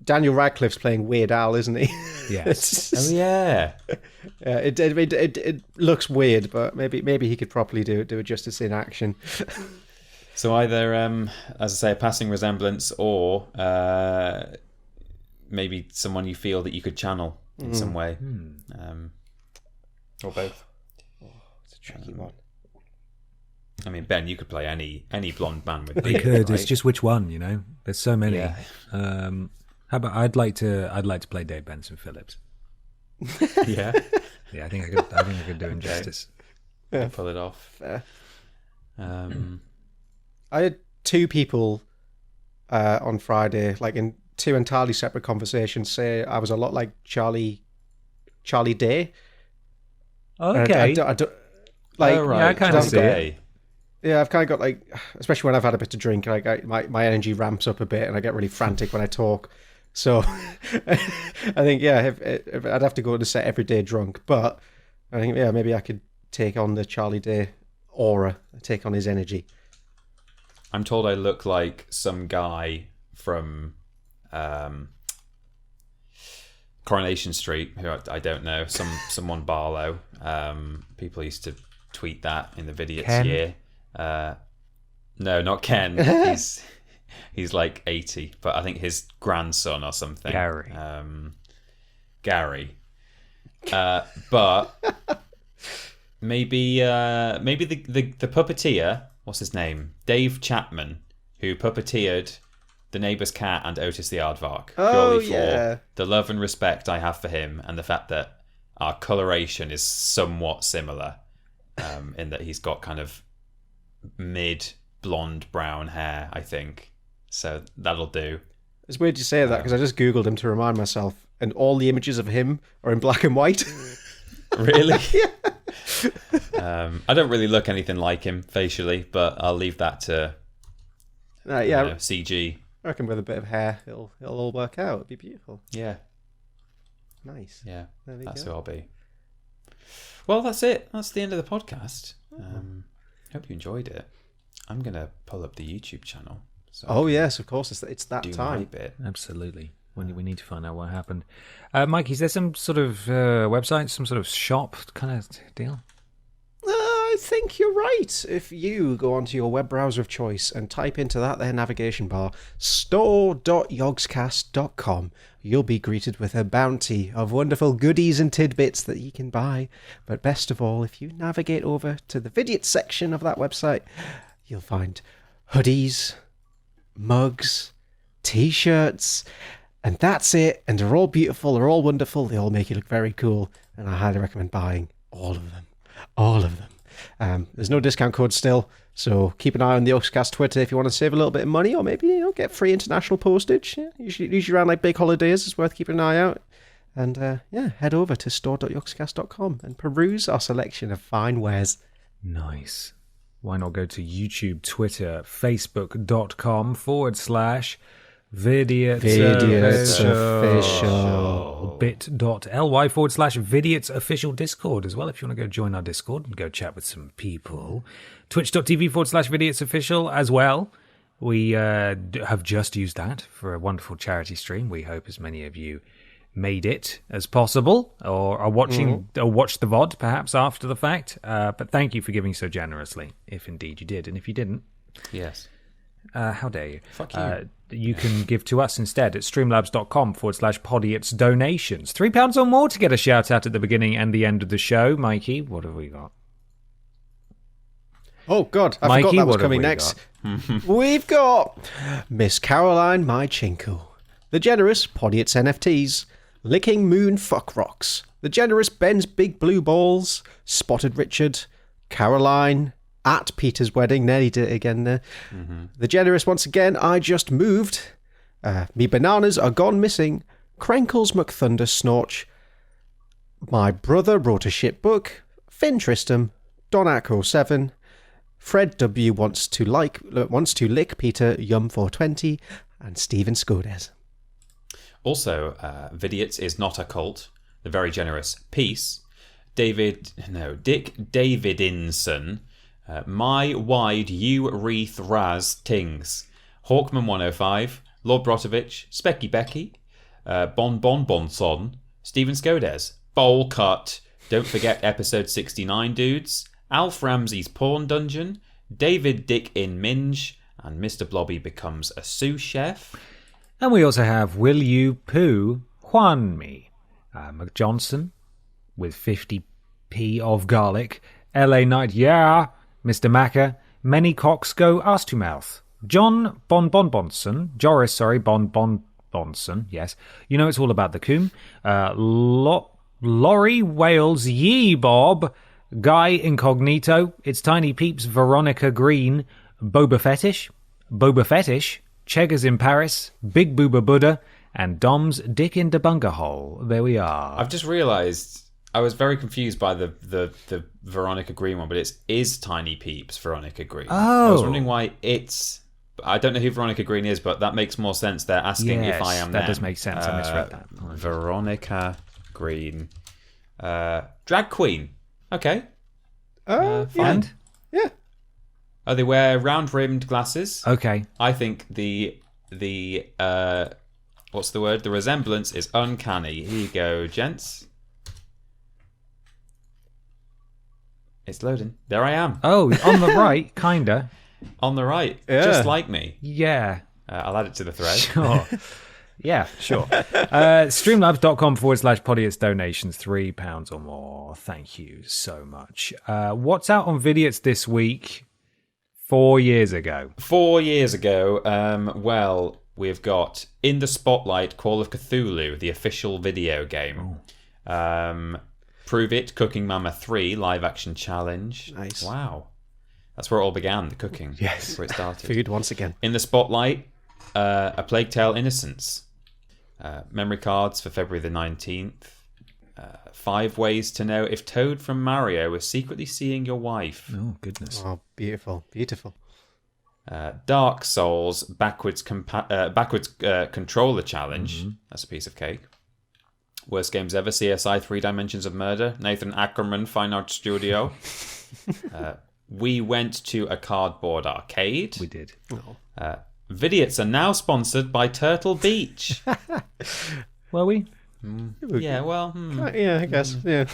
S1: Daniel Radcliffe's playing Weird Al, isn't he?
S2: Yes.
S3: Oh yeah.
S1: It looks weird, but maybe he could properly do it justice in action.
S3: So either as I say, a passing resemblance, or maybe someone you feel that you could channel in some way, or both.
S1: It's a tricky one.
S3: I mean, Ben, you could play any blonde man with
S2: They
S3: beard,
S2: could.
S3: right?
S2: It's just which one, There's so many.
S3: Yeah.
S2: How about I'd like to play Dave Benson Phillips.
S3: Yeah.
S2: Yeah, I think I could do him justice.
S3: I pull it off.
S1: Fair. I had two people on Friday, like in two entirely separate conversations, say I was a lot like Charlie Day.
S2: Okay.
S1: I don't, like,
S3: oh, right.
S2: Yeah, I kind of see it.
S1: Yeah, I've kind of got like, especially when I've had a bit to drink, like my energy ramps up a bit, and I get really frantic when I talk. So I think if I'd have to go to set every day drunk, but I think maybe I could take on the Charlie Day aura, take on his energy.
S3: I'm told I look like some guy from Coronation Street, who I don't know, someone Barlow. People used to tweet that in the Vidiots
S2: Ken?
S3: year. No, not Ken. He's like 80, but I think his grandson or something.
S2: Gary.
S3: Gary. But maybe the puppeteer. What's his name? Dave Chapman, who puppeteered The Neighbour's Cat and Otis the Aardvark. Purely for the love and respect I have for him, and the fact that our coloration is somewhat similar, in that he's got kind of mid-blonde brown hair, I think. So that'll do.
S1: It's weird you say that, because I just Googled him to remind myself, and all the images of him are in black and white.
S3: Really? I don't really look anything like him facially, but I'll leave that to CG.
S1: I reckon with a bit of hair, it'll all work out. It'll be beautiful.
S3: Yeah.
S1: Nice.
S3: Yeah. That's
S1: go.
S3: who I'll be. Well, that's it. That's the end of the podcast. Hope you enjoyed it. I'm going to pull up the YouTube channel. So
S1: yes, of course. It's that
S3: do
S1: time.
S3: my bit.
S2: Absolutely. We need to find out what happened. Mikey, is there some sort of website, some sort of shop kind of deal?
S1: I think you're right. If you go onto your web browser of choice and type into that there navigation bar, store.yogscast.com, you'll be greeted with a bounty of wonderful goodies and tidbits that you can buy. But best of all, if you navigate over to the Vidiots section of that website, you'll find hoodies, mugs, t-shirts, and that's it. And they're all beautiful, they're all wonderful, they all make you look very cool, and I highly recommend buying all of them. All of them. There's no discount code still, so keep an eye on the Yogscast Twitter if you want to save a little bit of money, or maybe get free international postage. Usually around like big holidays, it's worth keeping an eye out. And head over to store.yogscast.com and peruse our selection of fine wares.
S2: Nice. Why not go to YouTube, Twitter, Facebook.com/Vidiots official. Bit.ly/Vidiots official Discord as well, if you want to go join our Discord and go chat with some people. Twitch.tv/Vidiots official as well. We have just used that for a wonderful charity stream. We hope as many of you made it as possible, or are watching or watch the VOD perhaps after the fact. But thank you for giving so generously, if indeed you did. And if you didn't,
S3: yes,
S2: how dare you?
S3: Fuck you.
S2: You can give to us instead at streamlabs.com/Podiots donations. £3 or more to get a shout out at the beginning and the end of the show. Mikey, what have we got?
S1: Oh, God, I
S2: Mikey,
S1: forgot that was
S2: what have
S1: coming
S2: we
S1: next. We've got Miss Caroline Mychinko, the generous Podiots NFTs, Licking Moon Fuck Rocks, the generous Ben's Big Blue Balls, Spotted Richard, Caroline, at Peter's Wedding, nearly did it again there. The generous once again, I Just Moved, Me Bananas Are Gone Missing, Krenkles McThunder Snorch, My Brother Wrote a Shit Book, Finn Tristram, Don Atco 7, Fred W wants to lick Peter Yum 420, and Stephen Skodes.
S3: Also, Vidiots is not a cult. The very generous Peace, Dick Davidinson, My Wide You Wreath Raz Tings, Hawkman 105, Lord Brotovich, Specky Becky, Bon Bonson, Stephen Skodes, Bowl Cut, don't forget episode 69 dudes, Alf Ramsey's Porn Dungeon, David Dick in Minge, and Mr. Blobby becomes a sous chef.
S2: And we also have Will You Poo Juan Me, McJohnson with 50p of garlic, LA Knight, yeah, Mr. Macca, Many Cocks Go Ass to Mouth, John Bonson, Bonson, yes, you know it's all about the coom, Laurie Wales, Yee Bob, Guy Incognito, It's Tiny Peeps, Veronica Green, Boba Fetish, Cheggers in Paris, Big Booba Buddha, and Dom's Dick in the Bunker Hole. There we are.
S3: I've just realised I was very confused by the Veronica Green one, but it is Tiny Peeps Veronica Green.
S2: Oh.
S3: I was wondering why it's... I don't know who Veronica Green is, but that makes more sense. They're asking if I am
S2: that
S3: them.
S2: does make sense. I misread that.
S3: Veronica Green. Drag queen. Okay.
S1: Yeah.
S2: And?
S1: Yeah.
S3: Oh, they wear round-rimmed glasses.
S2: Okay.
S3: I think the what's the word? The resemblance is uncanny. Here you go, gents. It's loading. There I am.
S2: Oh, on the right, kinda.
S3: On the right.
S1: Yeah.
S3: Just like me.
S2: Yeah.
S3: I'll add it to the thread.
S2: Sure. Yeah, sure. Streamlabs.com/Podiots donations, £3 or more. Thank you so much. What's out on Vidiots this week? 4 years ago.
S3: 4 years ago, well, we've got In the Spotlight, Call of Cthulhu, the official video game. Prove It, Cooking Mama 3, live action challenge.
S1: Nice.
S3: Wow. That's where it all began, the cooking.
S1: Yes.
S3: That's where it started.
S1: Food once again.
S3: In the Spotlight, A Plague Tale Innocence. Memory cards for February the 19th. 5 ways to know if Toad from Mario is secretly seeing your wife.
S2: Oh, goodness.
S1: Oh, beautiful. Beautiful.
S3: Dark Souls backwards controller challenge. That's a piece of cake. Worst games ever. CSI 3 Dimensions of Murder. Nathan Ackerman Fine Art Studio. We went to a cardboard arcade.
S2: We did.
S3: Vidiots are now sponsored by Turtle Beach.
S2: Were we?
S3: Yeah, well...
S1: Yeah, I guess. Yeah.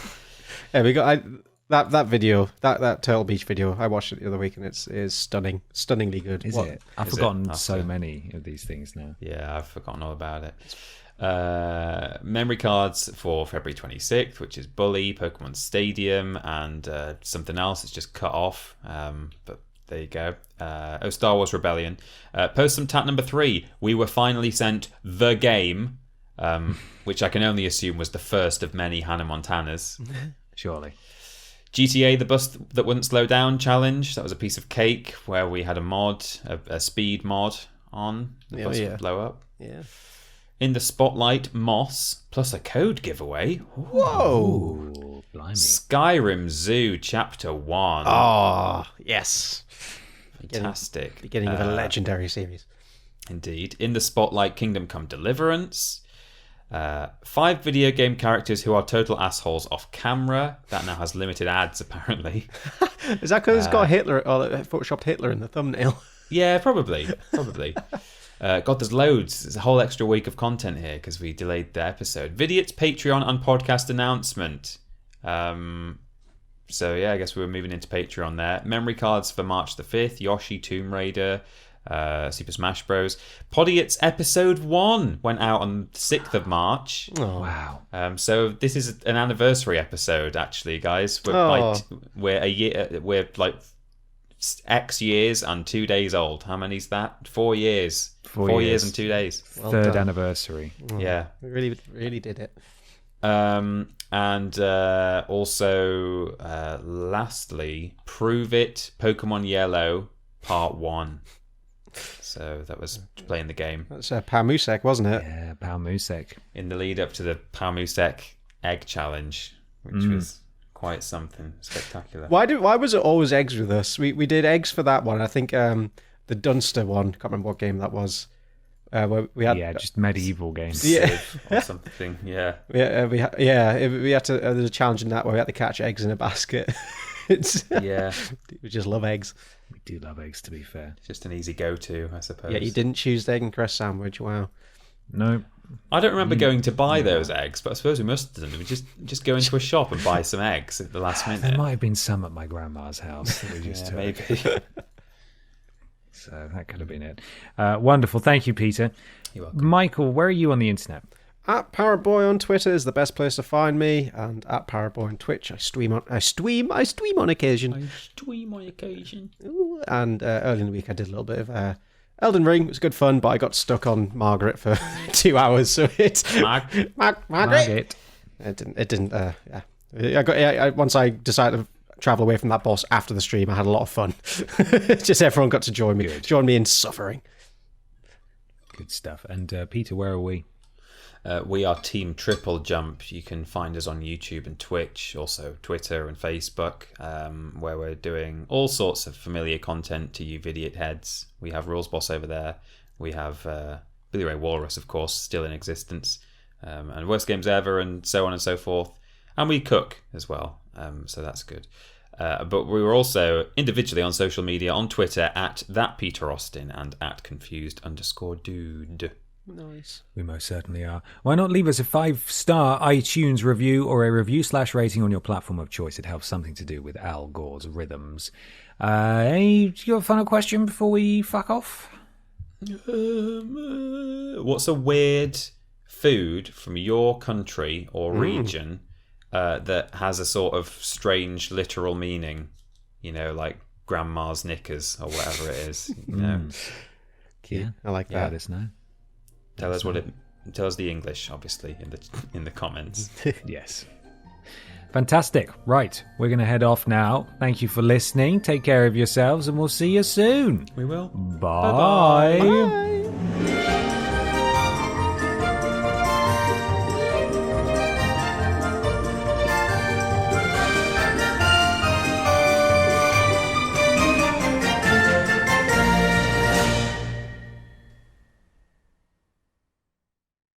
S1: Yeah, we got that video, that Turtle Beach video. I watched it the other week, and it is stunning, stunningly good.
S2: Is it? I've forgotten
S3: That's
S2: so
S3: it.
S2: many of these things now.
S3: Yeah, I've forgotten all about it. Memory cards for February 26th, which is Bully, Pokemon Stadium, and something else. It's just cut off, but there you go. Star Wars Rebellion. Post Tat number 3. We were finally sent the game, which I can only assume was the first of many Hannah Montanas.
S2: Surely.
S3: GTA, the bus that wouldn't slow down challenge. That was a piece of cake where we had a mod, a speed mod on. The bus would blow up.
S1: Yeah.
S3: In the Spotlight, Moss, plus a code giveaway.
S1: Whoa!
S2: Ooh, blimey.
S3: Skyrim Zoo Chapter 1.
S1: Oh, yes.
S3: Fantastic.
S1: Beginning of a legendary series.
S3: Indeed. In the Spotlight, Kingdom Come Deliverance. 5 video game characters who are total assholes off camera. That now has limited ads, apparently.
S1: Is that because it's got Hitler, or photoshopped Hitler in the thumbnail?
S3: Yeah, probably. God, there's loads. There's a whole extra week of content here because we delayed the episode. Vidiots, Patreon, and podcast announcement. So yeah, I guess we were moving into Patreon there. Memory cards for March the 5th. Yoshi, Tomb Raider, Super Smash Bros. Podiots episode 1 went out on the 6th of March.
S1: Oh.
S2: Wow.
S3: So this is an anniversary episode, actually, guys. We're like X years and 2 days old. How many's that? 4 years. 4 years and 2 days.
S1: Well
S2: Third
S1: done.
S2: anniversary.
S3: Yeah.
S1: We really, really did it.
S3: And also, lastly, Prove It, Pokemon Yellow, Part 1. So that was playing the game.
S1: That's Pamusek, wasn't it?
S2: Yeah, Pal Musek.
S3: In the lead up to the Palmusek Egg Challenge, which was quite something spectacular.
S1: Why was it always eggs with us? We did eggs for that one. I think the Dunster one. Can't remember what game that was. Where we had
S2: just medieval games.
S1: Yeah.
S3: Or something. Yeah.
S1: we had to. There's a challenge in that where we had to catch eggs in a basket.
S3: Yeah.
S1: We just love eggs.
S2: We do love eggs, to be fair.
S3: Just an easy go-to, I suppose.
S1: Yeah, you didn't choose the egg and crust sandwich. Wow.
S2: No.
S3: I don't remember going to buy those eggs, but I suppose we must have done. We just go into a shop and buy some eggs at the last minute.
S2: There might have been some at my grandma's house that we just took.
S3: Maybe.
S2: So that could have been it. Wonderful. Thank you, Peter.
S3: You're welcome.
S2: Michael, where are you on the internet?
S1: At Parrotboy on Twitter is the best place to find me, and at Parrotboy on Twitch. I stream on occasion.
S3: I stream on occasion.
S1: Ooh, and early in the week I did a little bit of Elden Ring. It was good fun, but I got stuck on Margaret for 2 hours, so it's Margaret.
S2: Margaret.
S1: It didn't. Yeah. I once I decided travel away from that boss after the stream. I had a lot of fun. Just everyone got to join me in suffering.
S2: Good stuff. And Peter, where are we?
S3: We are Team Triple Jump. You can find us on YouTube and Twitch, also Twitter and Facebook, where we're doing all sorts of familiar content to you Vidiot heads. We have Rules Boss over there. We have Billy Ray Walrus, of course, still in existence, and Worst Games Ever, and so on and so forth. And we cook as well, so that's good. But we were also individually on social media, on Twitter at @ThatPeterAustin and @confused_dude.
S1: Nice.
S2: We most certainly are. Why not leave us a 5-star iTunes review or a review/rating on your platform of choice? It helps something to do with Al Gore's rhythms. You got a final question before we fuck off?
S3: What's a weird food from your country or region that has a sort of strange literal meaning? You know, like grandma's knickers or whatever it is. You know?
S1: Yeah, I like that.
S2: Let us know.
S3: Tell us Tell us the English, obviously, in the comments.
S2: Yes. Fantastic. Right, we're going to head off now. Thank you for listening. Take care of yourselves, and we'll see you soon.
S3: We will.
S2: Bye.
S3: Bye-bye. Bye.